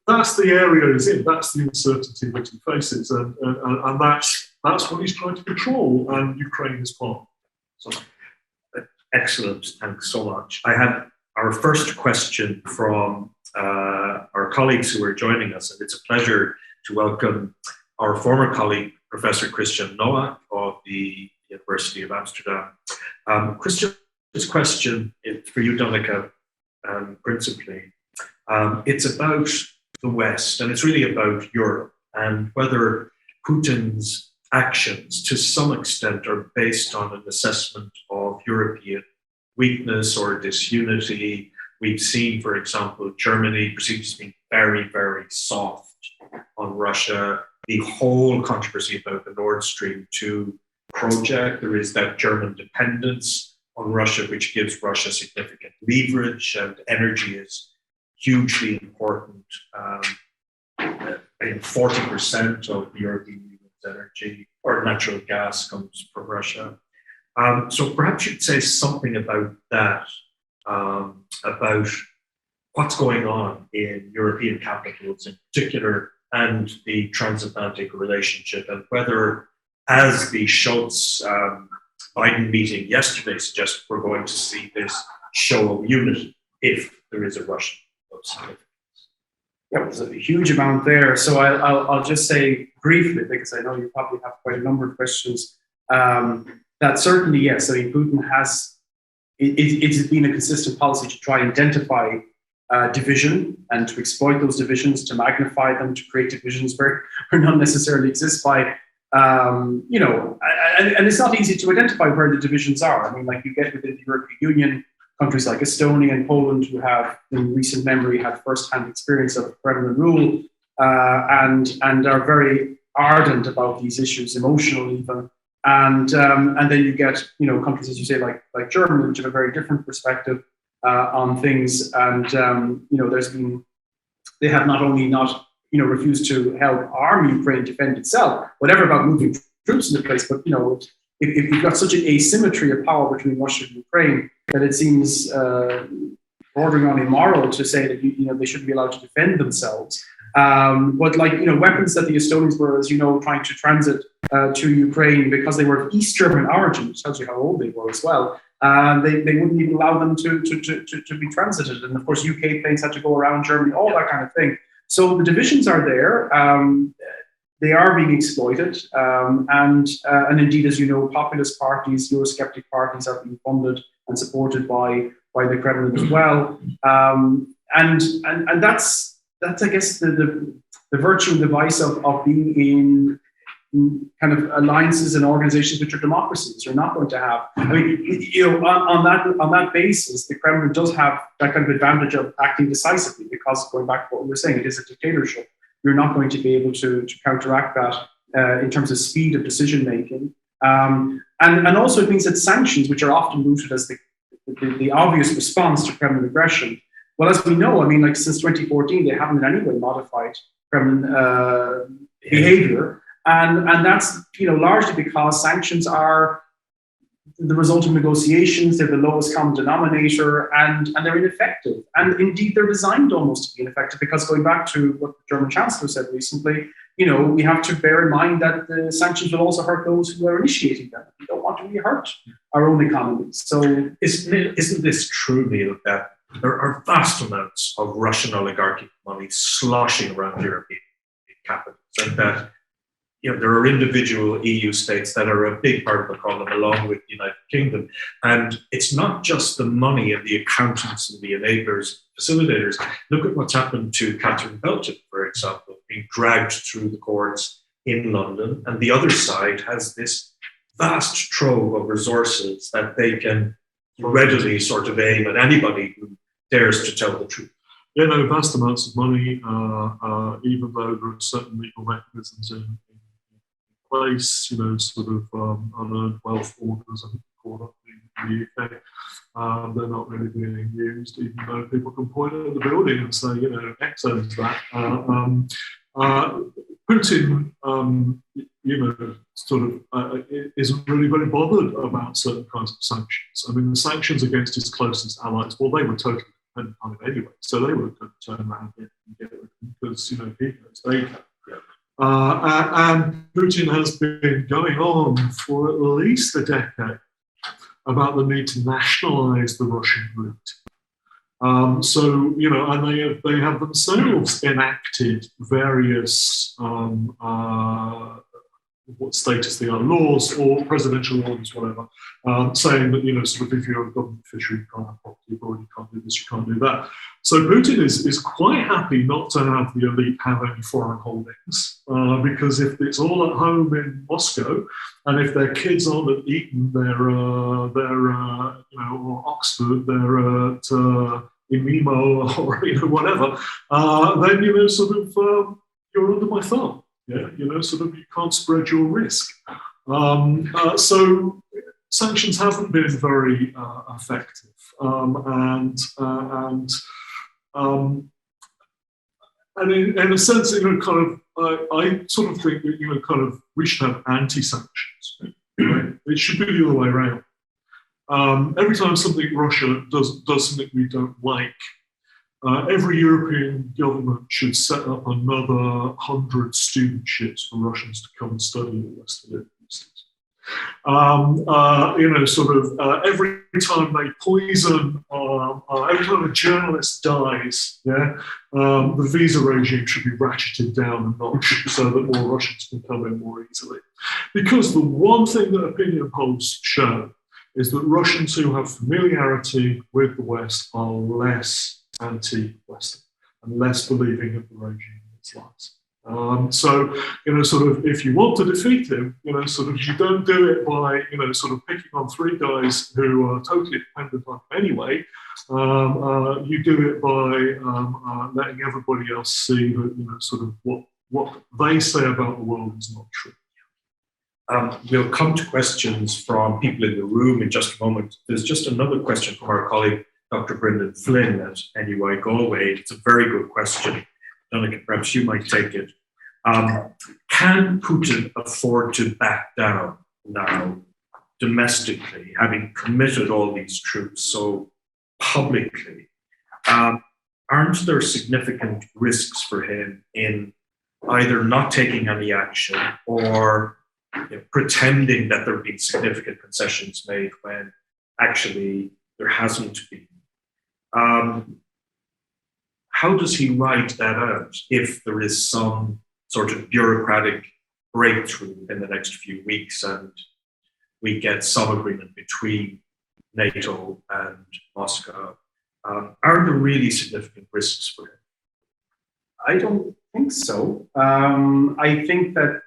Speaker 2: that's the area he's in, that's the uncertainty that he faces, and that's what he's trying to control, and Ukraine is part. So.
Speaker 1: Excellent, thanks so much. I had our first question from our colleagues who are joining us, and it's a pleasure to welcome our former colleague, Professor Christian Nowak of the University of Amsterdam. Christian's question for you, Donnacha, principally, it's about the West, and it's really about Europe, and whether Putin's actions to some extent are based on an assessment of European weakness or disunity. We've seen, for example, Germany perceives being very, very soft on Russia. The whole controversy about the Nord Stream 2 project, there is that German dependence on Russia, which gives Russia significant leverage, and energy is hugely important. 40% of the European Union's energy or natural gas comes from Russia. So perhaps you'd say something about that, about what's going on in European capitals in particular, and the transatlantic relationship, and whether, as the Scholz-Biden meeting yesterday suggested, we're going to see this show of unity if there is a Russian significance.
Speaker 3: Yeah, there's a huge amount there. So I'll just say briefly, because I know you probably have quite a number of questions, that certainly, yes, I mean, Putin has, it has been a consistent policy to try and identify division and to exploit those divisions, to magnify them, to create divisions where none necessarily exist by, and it's not easy to identify where the divisions are. I mean, like you get within the European Union, countries like Estonia and Poland, who have in recent memory had first-hand experience of Kremlin rule and are very ardent about these issues, emotional even. And then you get countries, as you say, like Germany, which have a very different perspective on things. And they have not only not refused to help arm Ukraine defend itself, whatever about moving troops into place, but if you've got such an asymmetry of power between Russia and Ukraine, that it seems bordering on immoral to say that they shouldn't be allowed to defend themselves. But weapons that the Estonians were, as trying to transit to Ukraine because they were of East German origin, which tells you how old they were as well. They wouldn't even allow them to be transited, and of course UK planes had to go around Germany, all that kind of thing. So the divisions are there. They are being exploited, and indeed, as you know, populist parties, Eurosceptic parties are being funded and supported by the Kremlin as well. And that's I guess the virtue and the vice of being in kind of alliances and organizations which are democracies. You're not going to have. I mean, on that basis, the Kremlin does have that kind of advantage of acting decisively, because going back to what we were saying, it is a dictatorship. You're not going to be able to counteract that in terms of speed of decision making. And also it means that sanctions, which are often rooted as the obvious response to Kremlin aggression, well, as we know, I mean, like since 2014, they haven't in any way modified Kremlin behavior. And that's largely because sanctions are the result of negotiations. They're the lowest common denominator, and they're ineffective. And indeed, they're designed almost to be ineffective, because going back to what the German Chancellor said recently, we have to bear in mind that the sanctions will also hurt those who are initiating them. We don't want to really hurt our own economies. So
Speaker 1: isn't this true, Neil, that there are vast amounts of Russian oligarchic money sloshing around European capitals, and that there are individual EU states that are a big part of the problem, along with the United Kingdom. And it's not just the money and the accountants and the enablers, facilitators. Look at what's happened to Catherine Belton, for example, being dragged through the courts in London. And the other side has this vast trove of resources that they can readily sort of aim at anybody who dares to tell the truth.
Speaker 2: Yeah, no, vast amounts of money, even though there are certain legal mechanisms in place, sort of unearned wealth orders, I think called up in the UK. They're not really being used, even though people can point at the building and say, X owns that. Putin, isn't really very bothered about certain kinds of sanctions. I mean, the sanctions against his closest allies, well, they were totally dependent on it anyway, so they were going to turn around and get rid of them, because, he knows they can. And Putin has been going on for at least a decade about the need to nationalize the Russian route. And they have themselves enacted various what status they are, laws or presidential orders, whatever, saying that, sort of if you're a government official, you can't have property abroad, you can't do this, you can't do that. So Putin is quite happy not to have the elite have any foreign holdings, because if it's all at home in Moscow, and if their kids aren't at Eton, they're or Oxford, they're at Imimo or whatever, then sort of you're under my thumb. Yeah, sort of you can't spread your risk. So sanctions haven't been very effective, and in a sense, I sort of think that we should have anti-sanctions. Right? It should be the other way around. Every time Russia does something we don't like, every European government should set up another 100 student ships for Russians to come and study in the Western universities. Every time they poison, every time a journalist dies, the visa regime should be ratcheted down a notch so that more Russians can come in more easily. Because the one thing that opinion polls show is that Russians who have familiarity with the West are less anti-Western and less believing of the regime in its lies. If you want to defeat him, you don't do it by, picking on three guys who are totally dependent on him anyway. You do it by letting everybody else see that, what they say about the world is not true.
Speaker 1: We'll come to questions from people in the room in just a moment. There's just another question from our colleague, Dr. Brendan Flynn at NUI Galway. It's a very good question. Donnacha, perhaps you might take it. Can Putin afford to back down now domestically, having committed all these troops so publicly? Aren't there significant risks for him in either not taking any action or pretending that there have been significant concessions made when actually there hasn't been? How does he write that out if there is some sort of bureaucratic breakthrough in the next few weeks and we get some agreement between NATO and Moscow? Are there really significant risks for him?
Speaker 3: I don't think so. I think that,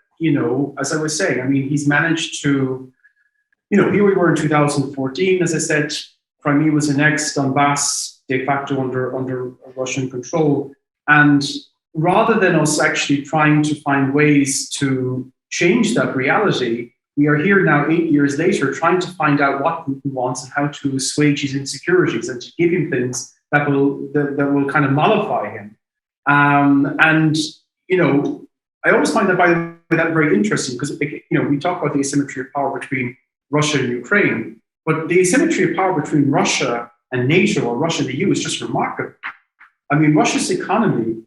Speaker 3: as I was saying, he's managed to, here we were in 2014, as I said, Crimea was annexed, Donbass de facto under Russian control. And rather than us actually trying to find ways to change that reality, we are here now 8 years later trying to find out what Putin wants and how to assuage his insecurities and to give him things that will kind of mollify him. I always find that, by the way, that very interesting because, we talk about the asymmetry of power between Russia and Ukraine, but the asymmetry of power between Russia and NATO or Russia and the EU is just remarkable. Russia's economy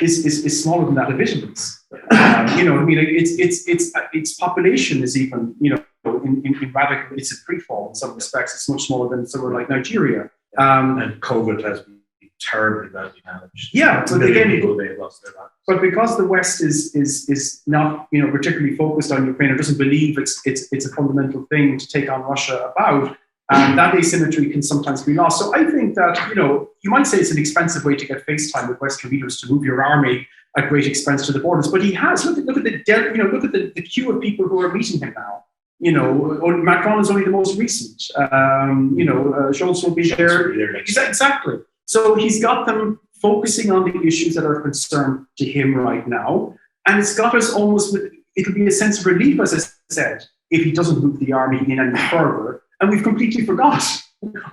Speaker 3: is smaller than that of Italy's. Its population is even, in radical, it's a pre-fall in some respects. It's much smaller than somewhere like Nigeria.
Speaker 1: And COVID has been terribly badly managed.
Speaker 3: Yeah, but again,
Speaker 1: people they have lost their lives.
Speaker 3: But because the West is not, particularly focused on Ukraine or doesn't believe it's a fundamental thing to take on Russia about, that asymmetry can sometimes be lost. So I think that, you might say it's an expensive way to get FaceTime with Western leaders to move your army at great expense to the borders. But he has, look at the queue of people who are meeting him now. Macron is only the most recent. Scholz will be there. Exactly. So he's got them focusing on the issues that are of concern to him right now. And it's got us almost it'll be a sense of relief, as I said, if he doesn't move the army in any further. And we've completely forgot,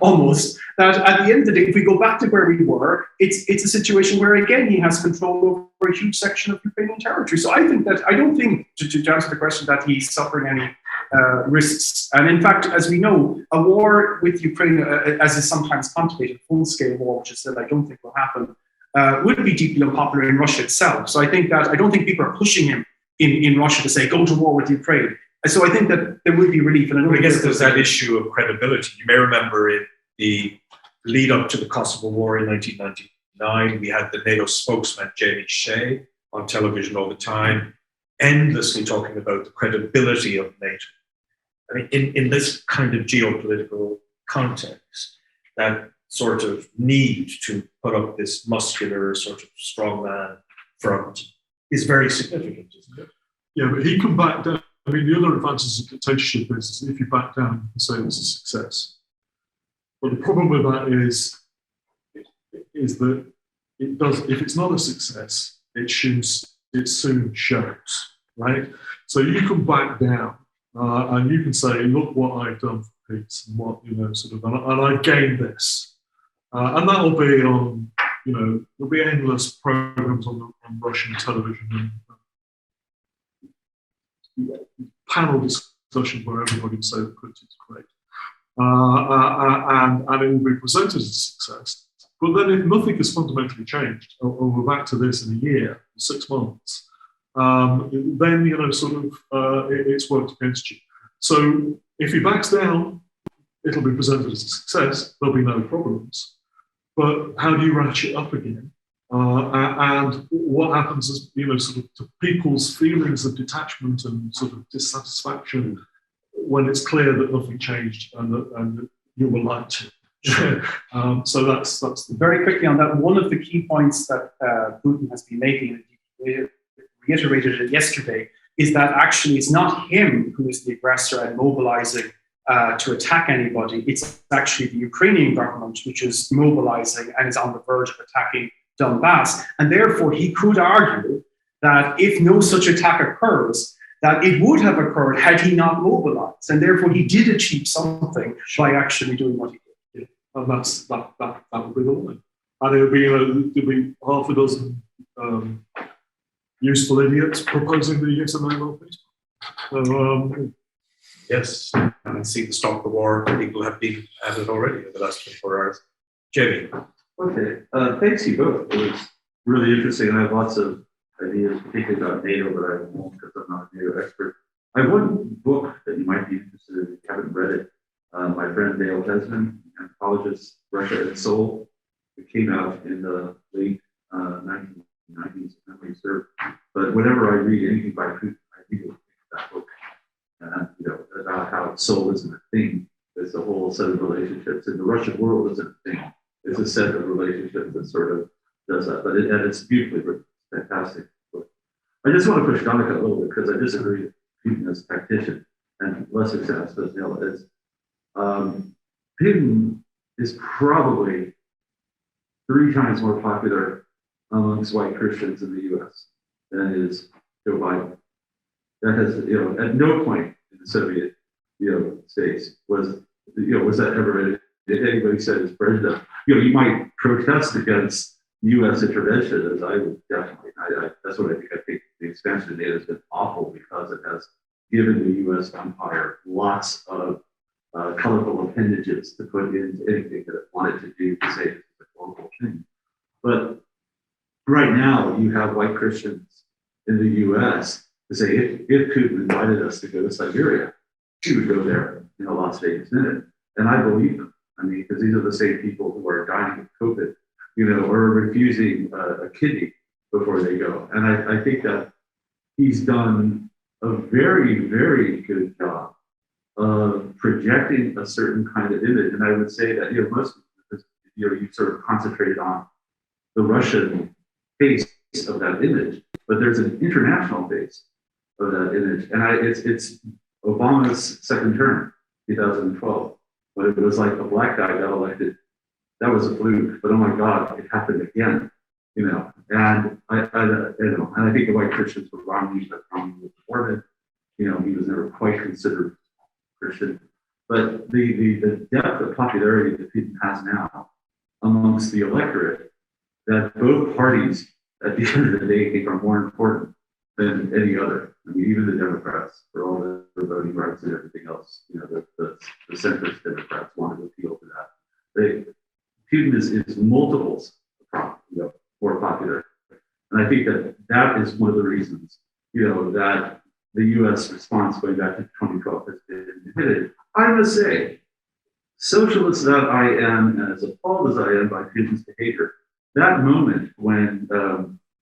Speaker 3: almost, that at the end of the day, if we go back to where we were, it's a situation where, again, he has control over a huge section of Ukrainian territory. So I don't think, to answer the question, that he's suffering any risks. And in fact, as we know, a war with Ukraine, as is sometimes contemplated, full-scale war, which is that I don't think will happen, would be deeply unpopular in Russia itself. So I don't think people are pushing him in Russia to say, go to war with Ukraine. So I think that there will be relief. And
Speaker 1: I guess there's that issue of credibility. You may remember in the lead up to the Kosovo War in 1999, we had the NATO spokesman, Jamie Shea, on television all the time, endlessly talking about the credibility of NATO. I mean, in this kind of geopolitical context, that sort of need to put up this muscular sort of strongman front is very significant, isn't it?
Speaker 2: Yeah, but he can back down. I mean, the other advantage of dictatorship is if you back down, you can say it's a success. But the problem with that is that it does. If it's not a success, it soon shows, right? So you can back down and you can say, "Look what I've done for peace, and what and I gained this," and that'll be on, there'll be endless programs on Russian television and panel discussions where everybody will say that Putin's great. And it will be presented as a success. But then if nothing has fundamentally changed, or we're back to this in a year, 6 months, then, it's worked against you. So if he backs down, it'll be presented as a success, there'll be no problems. But how do you ratchet up again? And what happens is, to people's feelings of detachment and sort of dissatisfaction when it's clear that nothing changed and that you were lied to. So that's
Speaker 3: very quickly on that. One of the key points that Putin has been making, and he reiterated it yesterday, is that actually it's not him who is the aggressor and mobilizing to attack anybody. It's actually the Ukrainian government which is mobilizing and is on the verge of attacking Donbass. And therefore, he could argue that if no such attack occurs, that it would have occurred had he not mobilized. And therefore, he did achieve something by actually doing what he did.
Speaker 2: Yeah. And that would be the line. And it would be, there'd be half a dozen useful idiots proposing the yes and no peace.
Speaker 1: Yes, and see the Stop the War. People have been at it already in the last 24 hours. Jamie.
Speaker 4: Okay, thanks you both. It was really interesting. I have lots of ideas, particularly about NATO, but I won't because I'm not a NATO expert. I have one book that you might be interested in if you haven't read it. My friend Dale Hesman, anthropologist, Russia and Soul. It came out in the late 1990s, if memory serves. But whenever I read anything by Putin, I read that book. About how soul isn't a thing. There's a whole set of relationships, and the Russian world isn't a thing. It's a set of relationships that sort of does that, and it's beautifully written. It's fantastic. I just want to push Donnacha a little bit because I disagree with Putin as a tactician and less success as Putin is probably 3 times more popular amongst white Christians in the U.S. than is Joe Biden. That has, at no point in the Soviet, states was that ever anybody said as president. You might protest against U.S. intervention, as I would definitely. That's what I think. I think the expansion of NATO has been awful because it has given the U.S. empire lots of colorful appendages to put into anything that it wanted to do to say it's a global thing. But right now, you have white Christians in the U.S. to say if Putin invited us to go to Siberia, he would go there in a Las Vegas minute. And I believe them. I mean, because these are the same people who are dying of COVID, or refusing a kidney before they go. And I think that he's done a very, very good job of projecting a certain kind of image. And I would say that, most of this, you sort of concentrated on the Russian face of that image, but there's an international face of that image. And it's Obama's second term, 2012, when it was like a black guy got elected. That was a fluke, but oh my God, it happened again, And and I think the white Christians were wrongly supported. He was never quite considered Christian, but the depth of popularity that Putin has now amongst the electorate, that both parties at the end of the day think are more important than any other. I mean, even the Democrats, for all their voting rights and everything else, the centrist Democrats want to appeal to that. Putin is multiples more popular. And I think that is one of the reasons, that the U.S. response going back to 2012 has been inhibited. I must say, socialist that I am, and as appalled as I am by Putin's behavior, that moment when,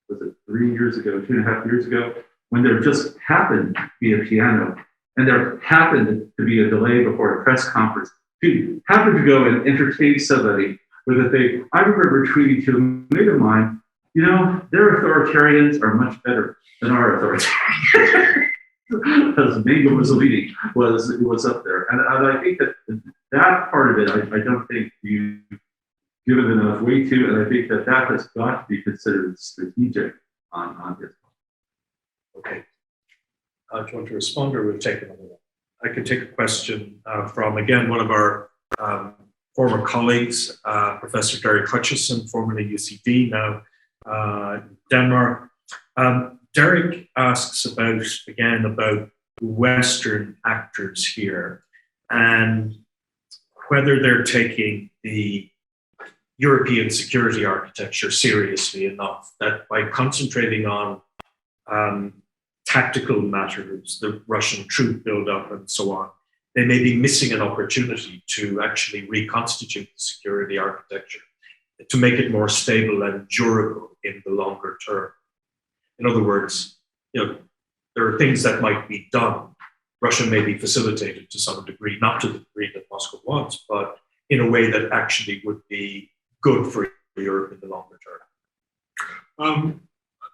Speaker 4: was it 3 years ago, 2.5 years ago, when there just happened to be a piano and there happened to be a delay before a press conference, to happen to go and entertain somebody with a thing. I remember tweeting to a mate of mine, you know, their authoritarians are much better than our authoritarians. Because Benito Mussolini was up there. And I think that part of it, I don't think you've given enough weight to, and I think that has got to be considered strategic on this.
Speaker 1: Okay. Do you want to respond, or we'll take another one? I can take a question from, again, one of our former colleagues, Professor Derek Hutchison, formerly UCD, now Denmark. Derek asks about Western actors here and whether they're taking the European security architecture seriously enough, that by concentrating on tactical matters, the Russian troop buildup and so on, they may be missing an opportunity to actually reconstitute the security architecture to make it more stable and durable in the longer term. In other words, you know, there are things that might be done. Russia may be facilitated to some degree, not to the degree that Moscow wants, but in a way that actually would be good for Europe in the longer term.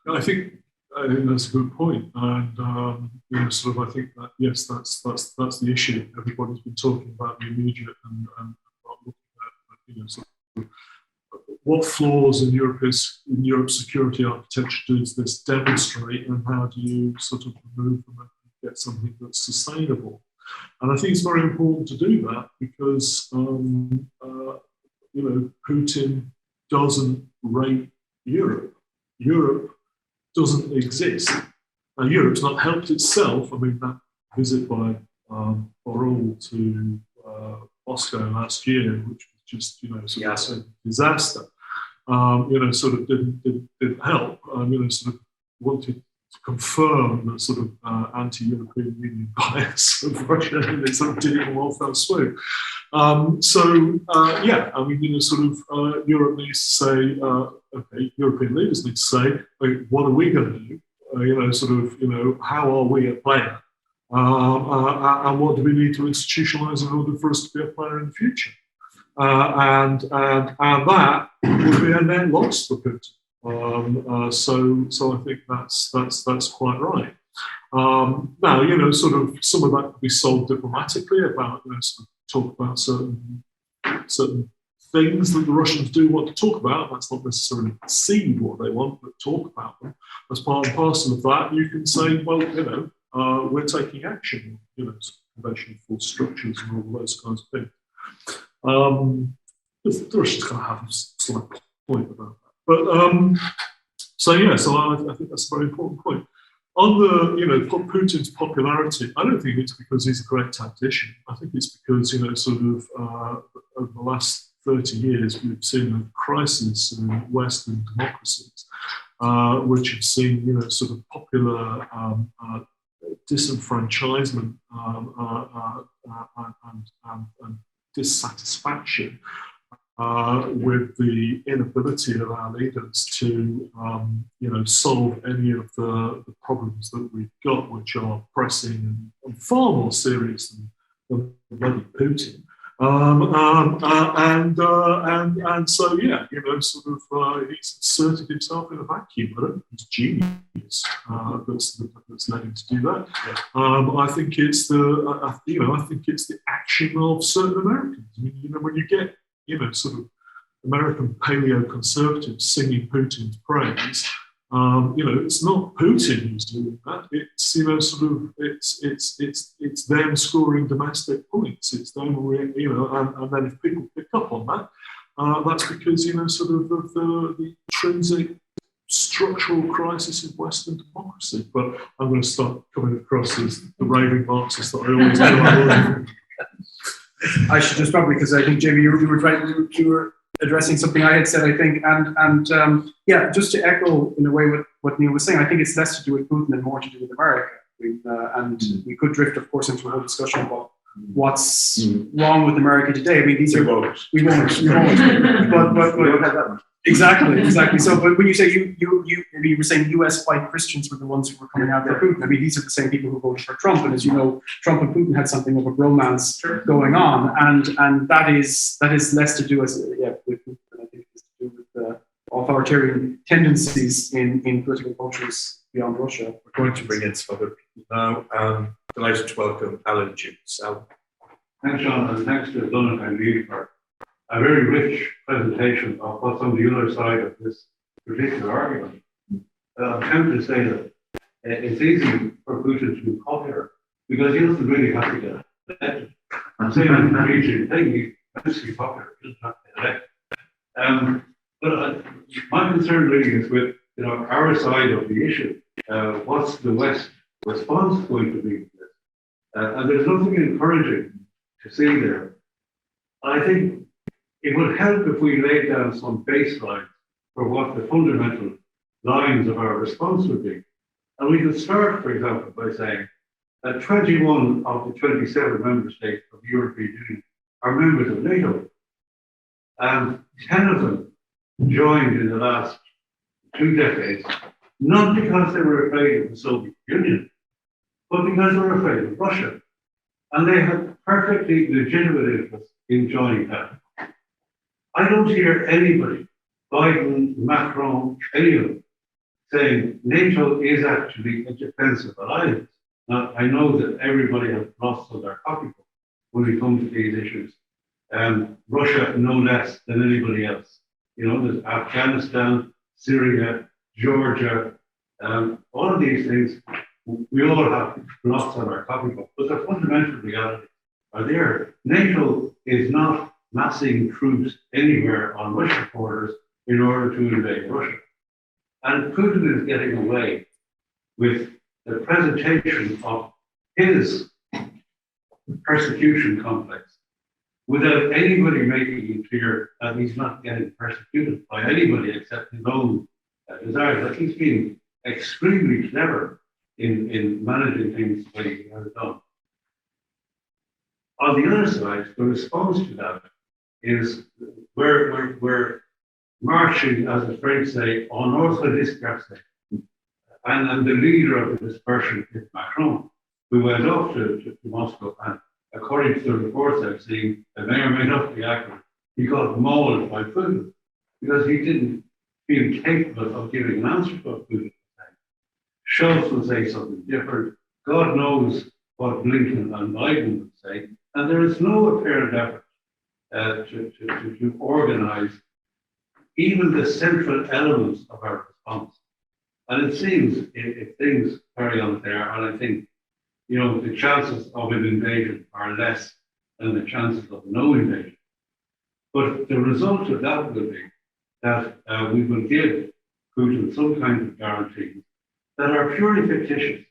Speaker 2: I think that's a good point, and you know, sort of, I think that yes, that's the issue. Everybody's been talking about the immediate and not looking at, you know, sort of what flaws in Europe's security architecture does this demonstrate, and how do you sort of remove them and get something that's sustainable? And I think it's very important to do that because you know, Putin doesn't rate Europe. Europe doesn't exist. Now, Europe's not helped itself. I mean, that visit by Borrell to Moscow last year, which was just, you know, sort of a disaster, you know, sort of didn't help. You know, sort of wanted to confirm the sort of anti-European Union bias of Russia, and they sort of did it in one fell swoop. Yeah, I mean, you know, sort of Europe needs to say, okay, European leaders need to say, what are we going to do? You know, sort of, you know, how are we a player? And what do we need to institutionalize in order for us to be a player in the future? And that would be a net loss for Putin. So I think that's quite right. Now, you know, sort of some of that could be solved diplomatically about, you know, sort of talk about certain things that the Russians do want to talk about. That's not necessarily concede what they want, but talk about them. As part and parcel of that, you can say, well, you know, we're taking action, you know, conventional force structures and all those kinds of things. The Russians kind of have a slight point about that. But so yeah, so I think that's a very important point. On the, you know, Putin's popularity, I don't think it's because he's a great tactician. I think it's because, you know, sort of over the last 30 years, we've seen a crisis in Western democracies, which have seen, you know, sort of popular disenfranchisement and dissatisfaction with the inability of our leaders to, you know, solve any of the problems that we've got, which are pressing and far more serious than bloody Putin. And so, yeah, you know, sort of, he's inserted himself in a vacuum. I don't think it's genius that's led him to do that. I think it's the action of certain Americans. I mean, you know, when you get, you know, sort of American paleo-conservatives singing Putin's praise, you know, it's not Putin who's doing that. It's, you know, sort of, it's them scoring domestic points. It's them, you know, and then if people pick up on that, that's because, you know, sort of the intrinsic structural crisis in Western democracy. But I'm going to start coming across as the raving Marxist that I always do.
Speaker 3: I should just probably, because I think, Jamie, you were addressing something I had said, I think, and yeah, just to echo in a way what Neil was saying, I think it's less to do with Putin and more to do with America. We could drift, of course, into a whole discussion about what's wrong with America today. I mean, we won't. But Exactly. So, but when you say you were saying U.S. white Christians were the ones who were coming out for Putin. I mean, these are the same people who voted for Trump, and as you know, Trump and Putin had something of a bromance going on, and that is less to do with Putin, I think it's to do with the authoritarian tendencies in political cultures beyond Russia.
Speaker 1: We're going to bring in some other people now. Delighted to welcome Alan Jukes. Alan.
Speaker 5: Thanks, Sean, and thanks to Donnacha and Lee for a very rich presentation of what's on the other side of this particular argument. I'm tempted to say that it's easy for Putin to be popular because he doesn't really have to get elected. I'm saying in the region thing, he has to be popular, he doesn't have to get elected. But my concern really is with our side of the issue. What's the West response going to be to this? And there's nothing encouraging to see there. I think it would help if we laid down some baseline for what the fundamental lines of our response would be. And we could start, for example, by saying that 21 of the 27 member states of the European Union are members of NATO. And 10 of them joined in the last 2 decades, not because they were afraid of the Soviet Union, but because they were afraid of Russia. And they had perfectly legitimate interest in joining that. I don't hear anybody, Biden, Macron, any of them, saying NATO is actually a defensive alliance. Now, I know that everybody has lost on their copybook when we come to these issues. Russia no less than anybody else. There's Afghanistan, Syria, Georgia, all of these things, we all have lots on our copybook, but the fundamental realities are there. NATO is not massing troops anywhere on Russian borders in order to invade Russia. And Putin is getting away with the presentation of his persecution complex without anybody making it clear that he's not getting persecuted by anybody except his own desires. Like he's been extremely clever in managing things the way he has done. On the other side, the response to that is we're marching, as the French say, en ordre dispersé. And the leader of the dispersion is Macron, who went off to Moscow. And according to the reports I've seen, that may or may not be accurate, he got mauled by Putin because he didn't feel capable of giving an answer to what Putin was saying. Schultz would say something different. God knows what Blinken and Biden would say. And there is no apparent effort to organize even the central elements of our response. And it seems if things carry on there, and I think, the chances of an invasion are less than the chances of no invasion. But the result of that will be that we will give Putin some kind of guarantees that are purely fictitious,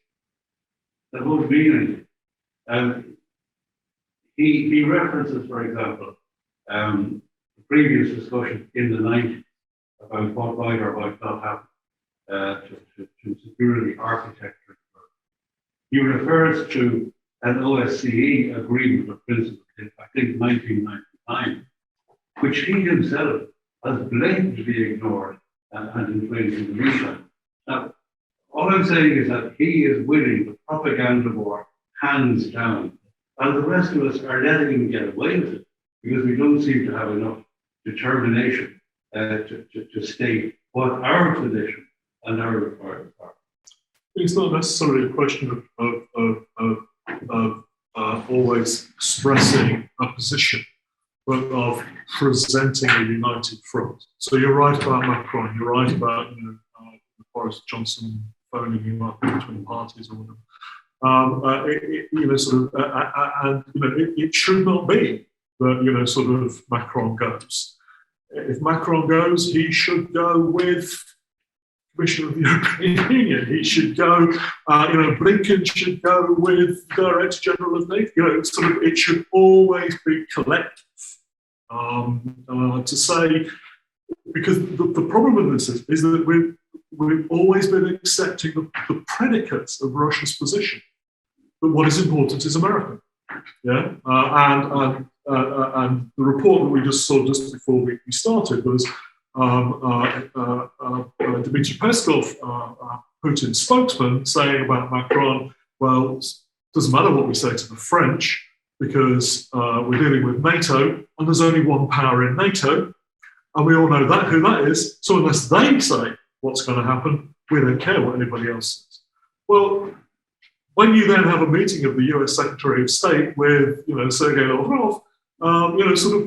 Speaker 5: that won't mean anything. He references, for example, the previous discussion in the 90s about what might or might not happen to security architecture. He refers to an OSCE agreement of principle in, I think, 1999, which he himself has blatantly ignored and inflated in the meantime. Now, all I'm saying is that he is winning the propaganda war hands down, and the rest of us are letting him get away with it because we don't seem to have enough determination to state what our position and our requirements are.
Speaker 2: It's not necessarily a question of always expressing a position, but of presenting a united front. So you're right about Macron. You're right about Boris Johnson phoning him up between parties or whatever. It should not be that Macron goes. If Macron goes, he should go with Commissioner of the European Union. He should go. Blinken should go with Director General of NATO. It should always be collective. To say, because the problem with this is that we've always been accepting the predicates of Russia's position. But what is important is America. Yeah, and the report that we just saw just before we started was Dmitry Peskov, Putin's spokesman, saying about Macron, well, it doesn't matter what we say to the French because we're dealing with NATO and there's only one power in NATO. And we all know who that is. So unless they say what's going to happen, we don't care what anybody else says. Well, when you then have a meeting of the US Secretary of State with, Sergei Lavrov,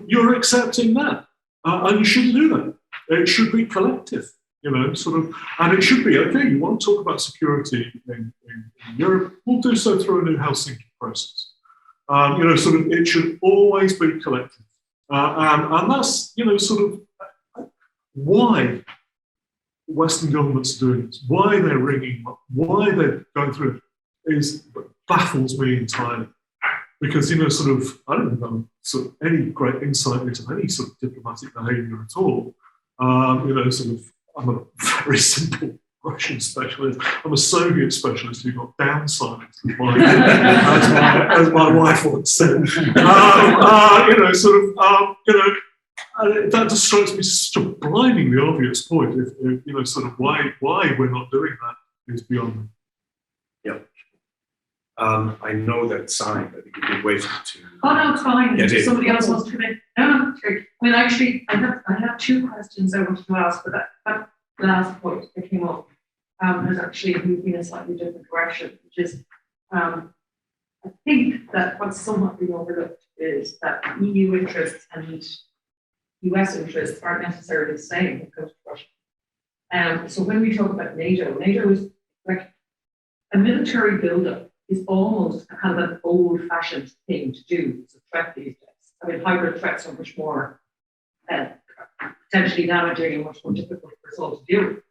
Speaker 2: you're accepting that. And you shouldn't do that. It should be collective, and it should be, okay, you want to talk about security in Europe, we'll do so through a new Helsinki process. It should always be collective. And that's, why Western governments are doing this, why they're ringing up, why they're going through it, baffles me entirely. Because, I don't know any great insight into any sort of diplomatic behavior at all. I'm a very simple Russian specialist. I'm a Soviet specialist who got downsized, as my wife once said. That just strikes me as such a blindingly obvious point. Why we're not doing that is beyond me.
Speaker 1: Yep. I know that sign that you've been waiting to.
Speaker 6: Oh no, it's fine.
Speaker 1: Yeah,
Speaker 6: Somebody else wants to come in. No, sure. Actually, I have two questions I wanted to ask, but that last point that came up has actually moved me in a slightly different direction, which is I think that what's somewhat being overlooked is that EU interests and US interests aren't necessarily the same when it comes to Russia. So when we talk about NATO is like a military buildup is almost a kind of an old-fashioned thing to do as a threat these days. I mean, hybrid threats are much more potentially damaging and much more difficult for us all to deal with.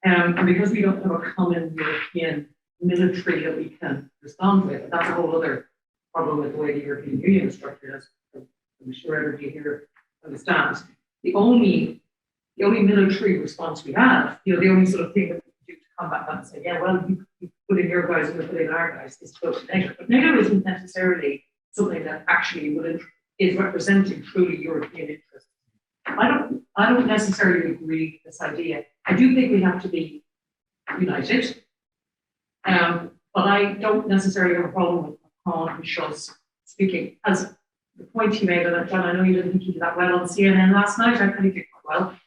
Speaker 6: And because we don't have a common European military that we can respond with, that's a whole other problem with the way the European Union is structured, as I'm sure everybody here understands. The only military response we have, the only sort of thing that we can do to combat that and say, yeah, well, you put in your guys and we put in our guys, is to go to NATO. But NATO isn't necessarily something that actually is representing truly European interests. I don't necessarily agree with this idea. I do think we have to be united, but I don't necessarily have a problem with Macron and Scholz speaking. As the point he made, and John, I know you didn't think he did that well on CNN last night, I think he did quite well,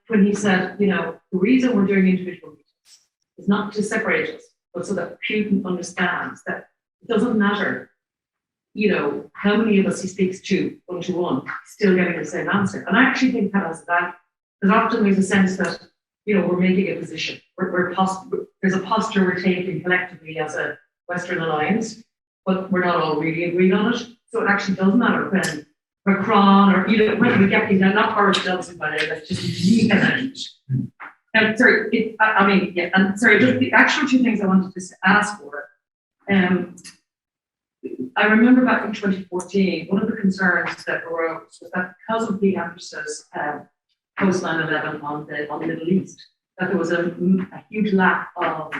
Speaker 6: when he said, the reason we're doing individual meetings is not to separate us, but so that Putin understands that it doesn't matter, how many of us he speaks to one-to-one, still getting the same answer. And I actually think that has that, because often there's a sense that, we're making a position. There's a posture we're taking collectively as a Western alliance, but we're not all really agreed on it. So it actually does matter when Macron or, when we get these, not Boris Johnson, by the way, that's just me and just the actual two things I wanted to ask for. I remember back in 2014, one of the concerns that arose was that because of the emphasis post 9/11 on the Middle East, that there was a huge lack of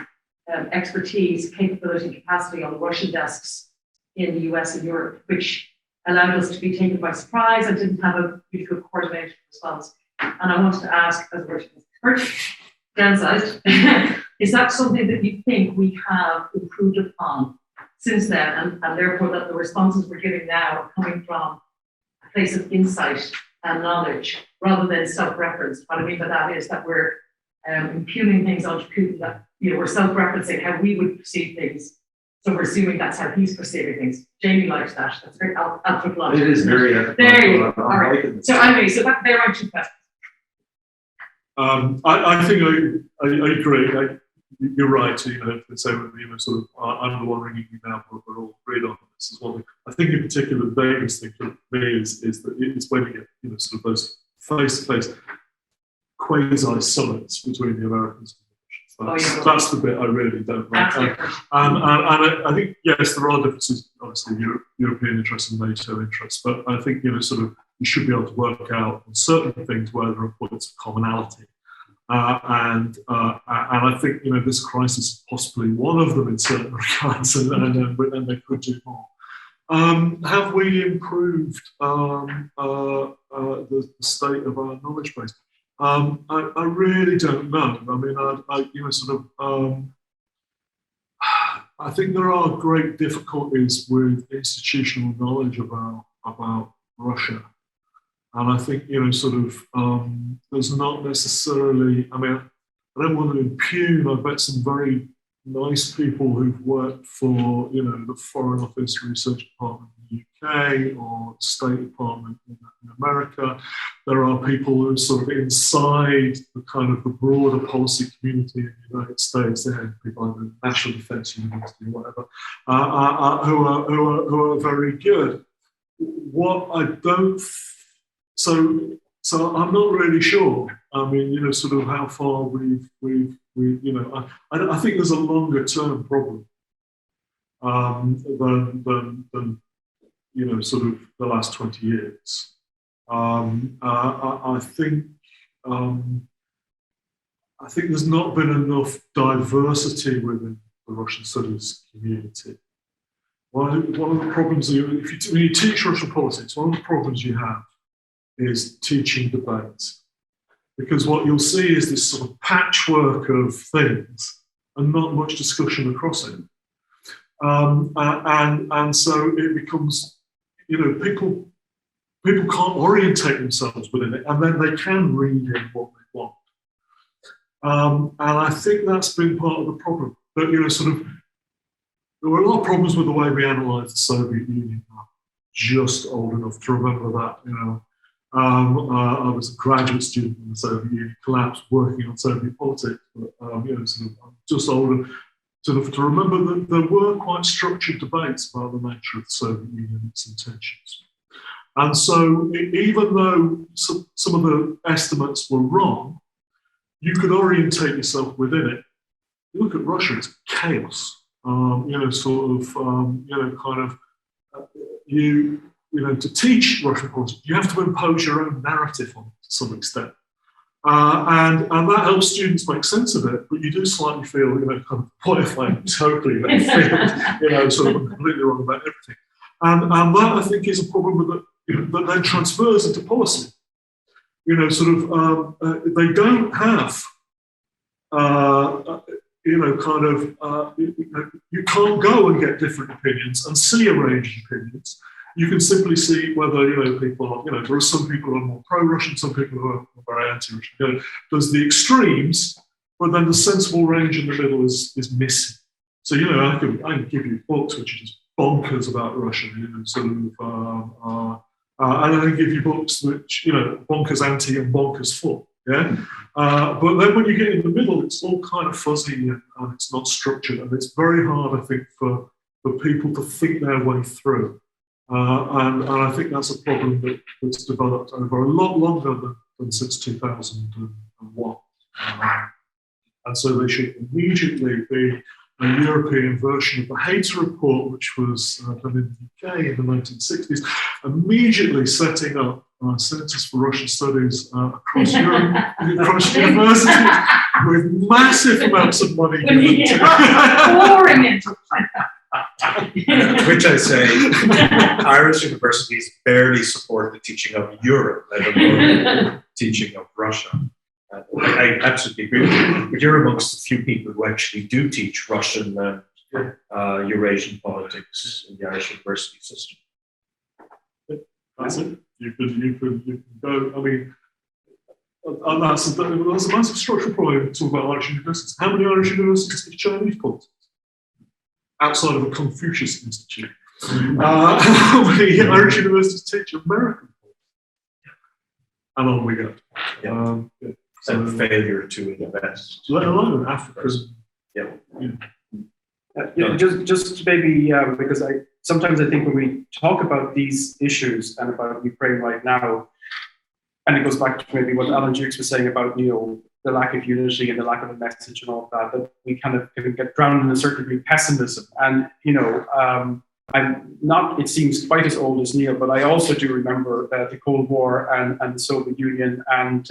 Speaker 6: expertise, capability, capacity on the Russian desks in the US and Europe, which allowed us to be taken by surprise and didn't have a really good coordinated response. And I wanted to ask, as a Russian expert, downsized, is that something that you think we have improved upon since then, and therefore that the responses we're giving now are coming from a place of insight and knowledge rather than self-reference? What I mean by that is that we're impugning things onto Putin, that we're self-referencing how we would perceive things. So we're assuming that's how he's perceiving things. Jamie likes that. That's very anthropological.
Speaker 4: It is very
Speaker 6: There you go. All right. So anyway, there are two questions.
Speaker 2: I think I agree. You're right. So I'm the one ringing you now, but we're all agreed on this as well. I think in particular, the biggest thing for me is that it's when you get those face-to-face quasi summits between the Americans and the Russians. That's the bit I really don't like. And I think yes, there are differences, obviously European interests and NATO interests, but I think you should be able to work out on certain things where there are points of commonality. And I think this crisis is possibly one of them in certain regards, and they could do more. Have we improved the state of our knowledge base? I really don't know. I mean, I think there are great difficulties with institutional knowledge about Russia. And I think, there's not necessarily, I mean, I don't want to impugn, I bet some very nice people who've worked for, the Foreign Office Research Department in the UK or State Department in America. There are people who are sort of inside the kind of the broader policy community in the United States. They have people like the National Defense University or whatever, who are very good. What I don't, so I'm not really sure. I mean, how far we've I think there's a longer term problem than the last 20 years. I think there's not been enough diversity within the Russian studies community. One of the problems, when you teach Russian politics, one of the problems you have is teaching debates. Because what you'll see is this sort of patchwork of things and not much discussion across it. And so it becomes, people can't orientate themselves within it, and then they can read in what they want. And I think that's been part of the problem. But, there were a lot of problems with the way we analysed the Soviet Union. I'm just old enough to remember that, I was a graduate student in the Soviet Union, collapsed working on Soviet politics, but I'm just old enough to remember that there were quite structured debates about the nature of the Soviet Union and its intentions. And so even though some of the estimates were wrong, you could orientate yourself within it. You look at Russia, it's chaos. To teach Russian politics, you have to impose your own narrative on it to some extent. And that helps students make sense of it, but you do slightly feel, what if I'm totally left field, completely wrong about everything. And that, I think, is a problem that then transfers into policy. They don't have, you can't go and get different opinions and see a range of opinions. You can simply see whether, people, there are some people who are more pro-Russian, some people who are very anti-Russian. There's the extremes, but then the sensible range in the middle is missing. So, I can give you books which are just bonkers about Russia, and I can give you books which, bonkers anti and bonkers for. Yeah, but then when you get in the middle, it's all kind of fuzzy and it's not structured, and it's very hard, I think, for people to think their way through. And I think that's a problem that's developed over a lot longer than since 2001. And so there should immediately be a European version of the Hayter Report, which was done in the UK in the 1960s, immediately setting up Centres for Russian Studies across Europe, across universities, with massive amounts of money given
Speaker 6: pouring into
Speaker 1: which I say, Irish universities barely support the teaching of Europe, let alone teaching of Russia. I absolutely agree with you, but you're amongst the few people who actually do teach Russian and Eurasian politics in the Irish university system.
Speaker 2: That's it. You can go. I mean, and that's a massive structural problem to talk about Irish universities. How many Irish universities teach Chinese politics outside of a Confucius Institute? How many Irish universities teach American politics? And on we go.
Speaker 1: Yeah. So failure to invest,
Speaker 2: let alone Africa.
Speaker 3: Just maybe because sometimes I think when we talk about these issues and about Ukraine right now, and it goes back to maybe what Alan Dukes was saying about the lack of unity and the lack of a message and all of that we kind of get drowned in a certain degree of pessimism. And I'm not, it seems, quite as old as Neil, but I also do remember the Cold War and the Soviet Union, and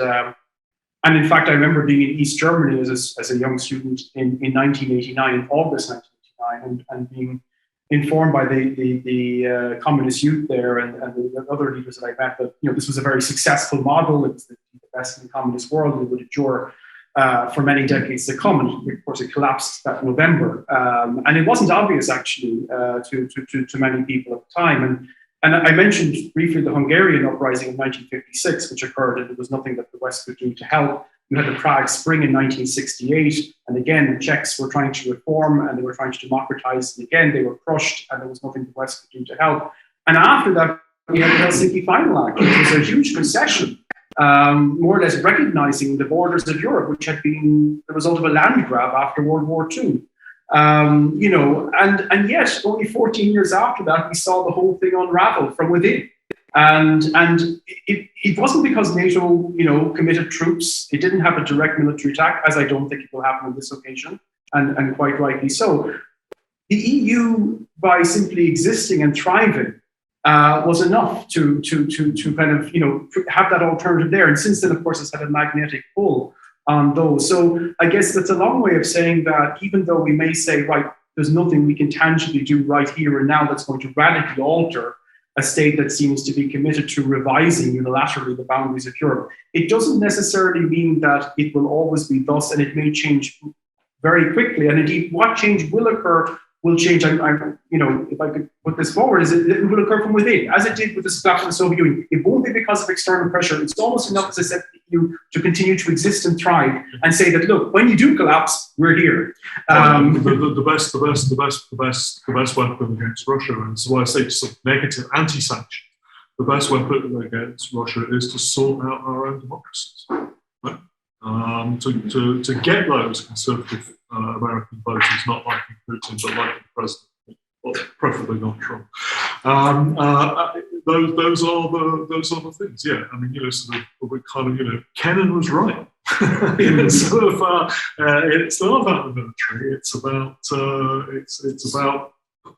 Speaker 3: in fact, I remember being in East Germany as a young student in 1989, in August 1989, and being informed by the communist youth there and the other leaders that I met that this was a very successful model. It was the best in the communist world. It would endure for many decades to come. And of course, it collapsed that November, and it wasn't obvious actually to many people at the time. And I mentioned briefly the Hungarian uprising in 1956, which occurred, and there was nothing that the West could do to help. You had the Prague Spring in 1968, and again, the Czechs were trying to reform and they were trying to democratize, and again, they were crushed, and there was nothing the West could do to help. And after that, we had the Helsinki Final Act, which was a huge concession, more or less recognizing the borders of Europe, which had been the result of a land grab after World War II. And yet, only 14 years after that, we saw the whole thing unravel from within. And it wasn't because NATO, committed troops. It didn't have a direct military attack, as I don't think it will happen on this occasion, and quite rightly so. The EU, by simply existing and thriving, was enough to kind of have that alternative there. And since then, of course, it's had a magnetic pull on those. So I guess that's a long way of saying that even though we may say, right, there's nothing we can tangibly do right here and now that's going to radically alter a state that seems to be committed to revising unilaterally the boundaries of Europe, it doesn't necessarily mean that it will always be thus, and it may change very quickly. And indeed, what change will occur will change. If I could put this forward, is it will occur from within, as it did with the collapse of the Soviet Union. It won't be because of external pressure. It's almost enough, as I said, to continue to exist and thrive, and say that, look, when you do collapse, we're here.
Speaker 2: The best weapon against Russia, and so I say sort of negative anti-sanction. The best weapon against Russia is to sort out our own democracies. Right? To get those conservative American voters not liking Putin but liking the president, well, preferably not Trump. Those are the things. Yeah, I mean, sort of we kind of Kennan was right. It's not about the military. It's about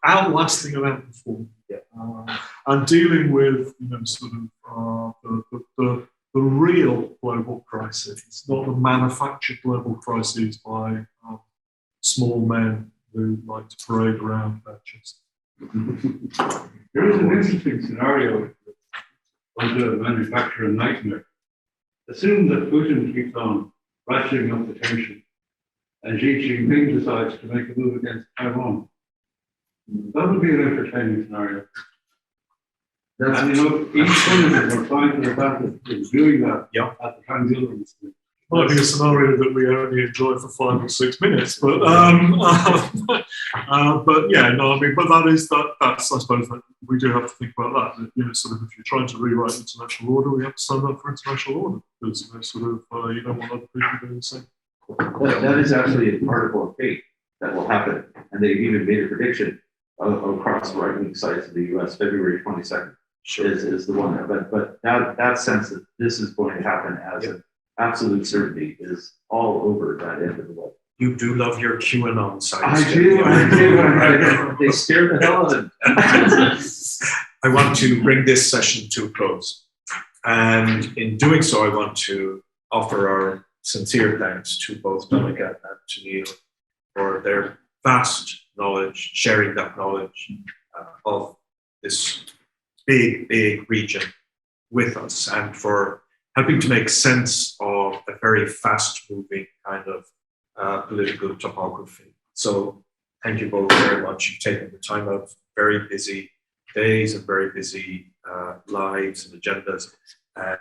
Speaker 2: outlasting and outperforming, and dealing with the real global crisis, not the manufactured global crises by small men who like to parade around their chest.
Speaker 5: There is an interesting scenario under the manufacturer nightmare. Assume that Putin keeps on ratcheting up the tension and Xi Jinping decides to make a move against Taiwan. That would be an entertaining scenario. And each one of them are trying to battle is doing that at the time the other one's doing.
Speaker 2: Might be a scenario that we only enjoy for 5 or 6 minutes, but that's I suppose that we do have to think about that. Sort of if you're trying to rewrite international order, we have to stand up for international order because you don't want other people doing the same.
Speaker 4: That is actually a Article of Fate that will happen, and they've even made a prediction across right-wing sites in the U.S. February 22nd is the one. But that sense that this is going to happen as an absolute certainty is all over that end of the world.
Speaker 1: You do love your QAnon sites.
Speaker 4: I do. They scare the hell out of me.
Speaker 1: I want to bring this session to a close. And in doing so, I want to offer our sincere thanks to both Donnacha and to Neil for their vast knowledge, sharing that knowledge of this big, big region with us, and for helping to make sense of a very fast-moving kind of political topography. So thank you both very much. You've taken the time out of very busy days and very busy lives and agendas,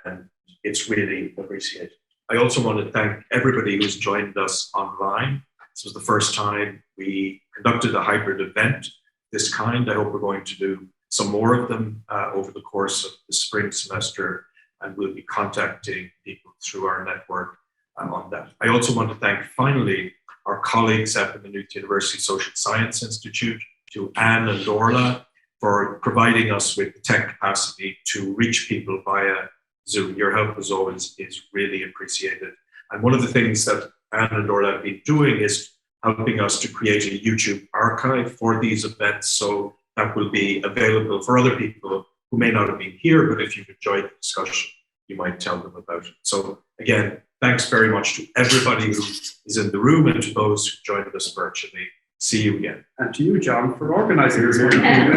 Speaker 1: and it's really appreciated. I also want to thank everybody who's joined us online. This was the first time we conducted a hybrid event of this kind. I hope we're going to do some more of them over the course of the spring semester, and we'll be contacting people through our network on that. I also want to thank, finally, our colleagues at the Maynooth University Social Science Institute, to Anne and Dorla, for providing us with the tech capacity to reach people via Zoom. Your help, as always, is really appreciated. And one of the things that Anne and Dorla have been doing is helping us to create a YouTube archive for these events, so that will be available for other people who may not have been here, but if you've enjoyed the discussion, you might tell them about it. So again, thanks very much to everybody who is in the room and to those who joined us virtually. See you again.
Speaker 3: And to you, John, for organising this
Speaker 4: Here,
Speaker 3: one.
Speaker 4: here.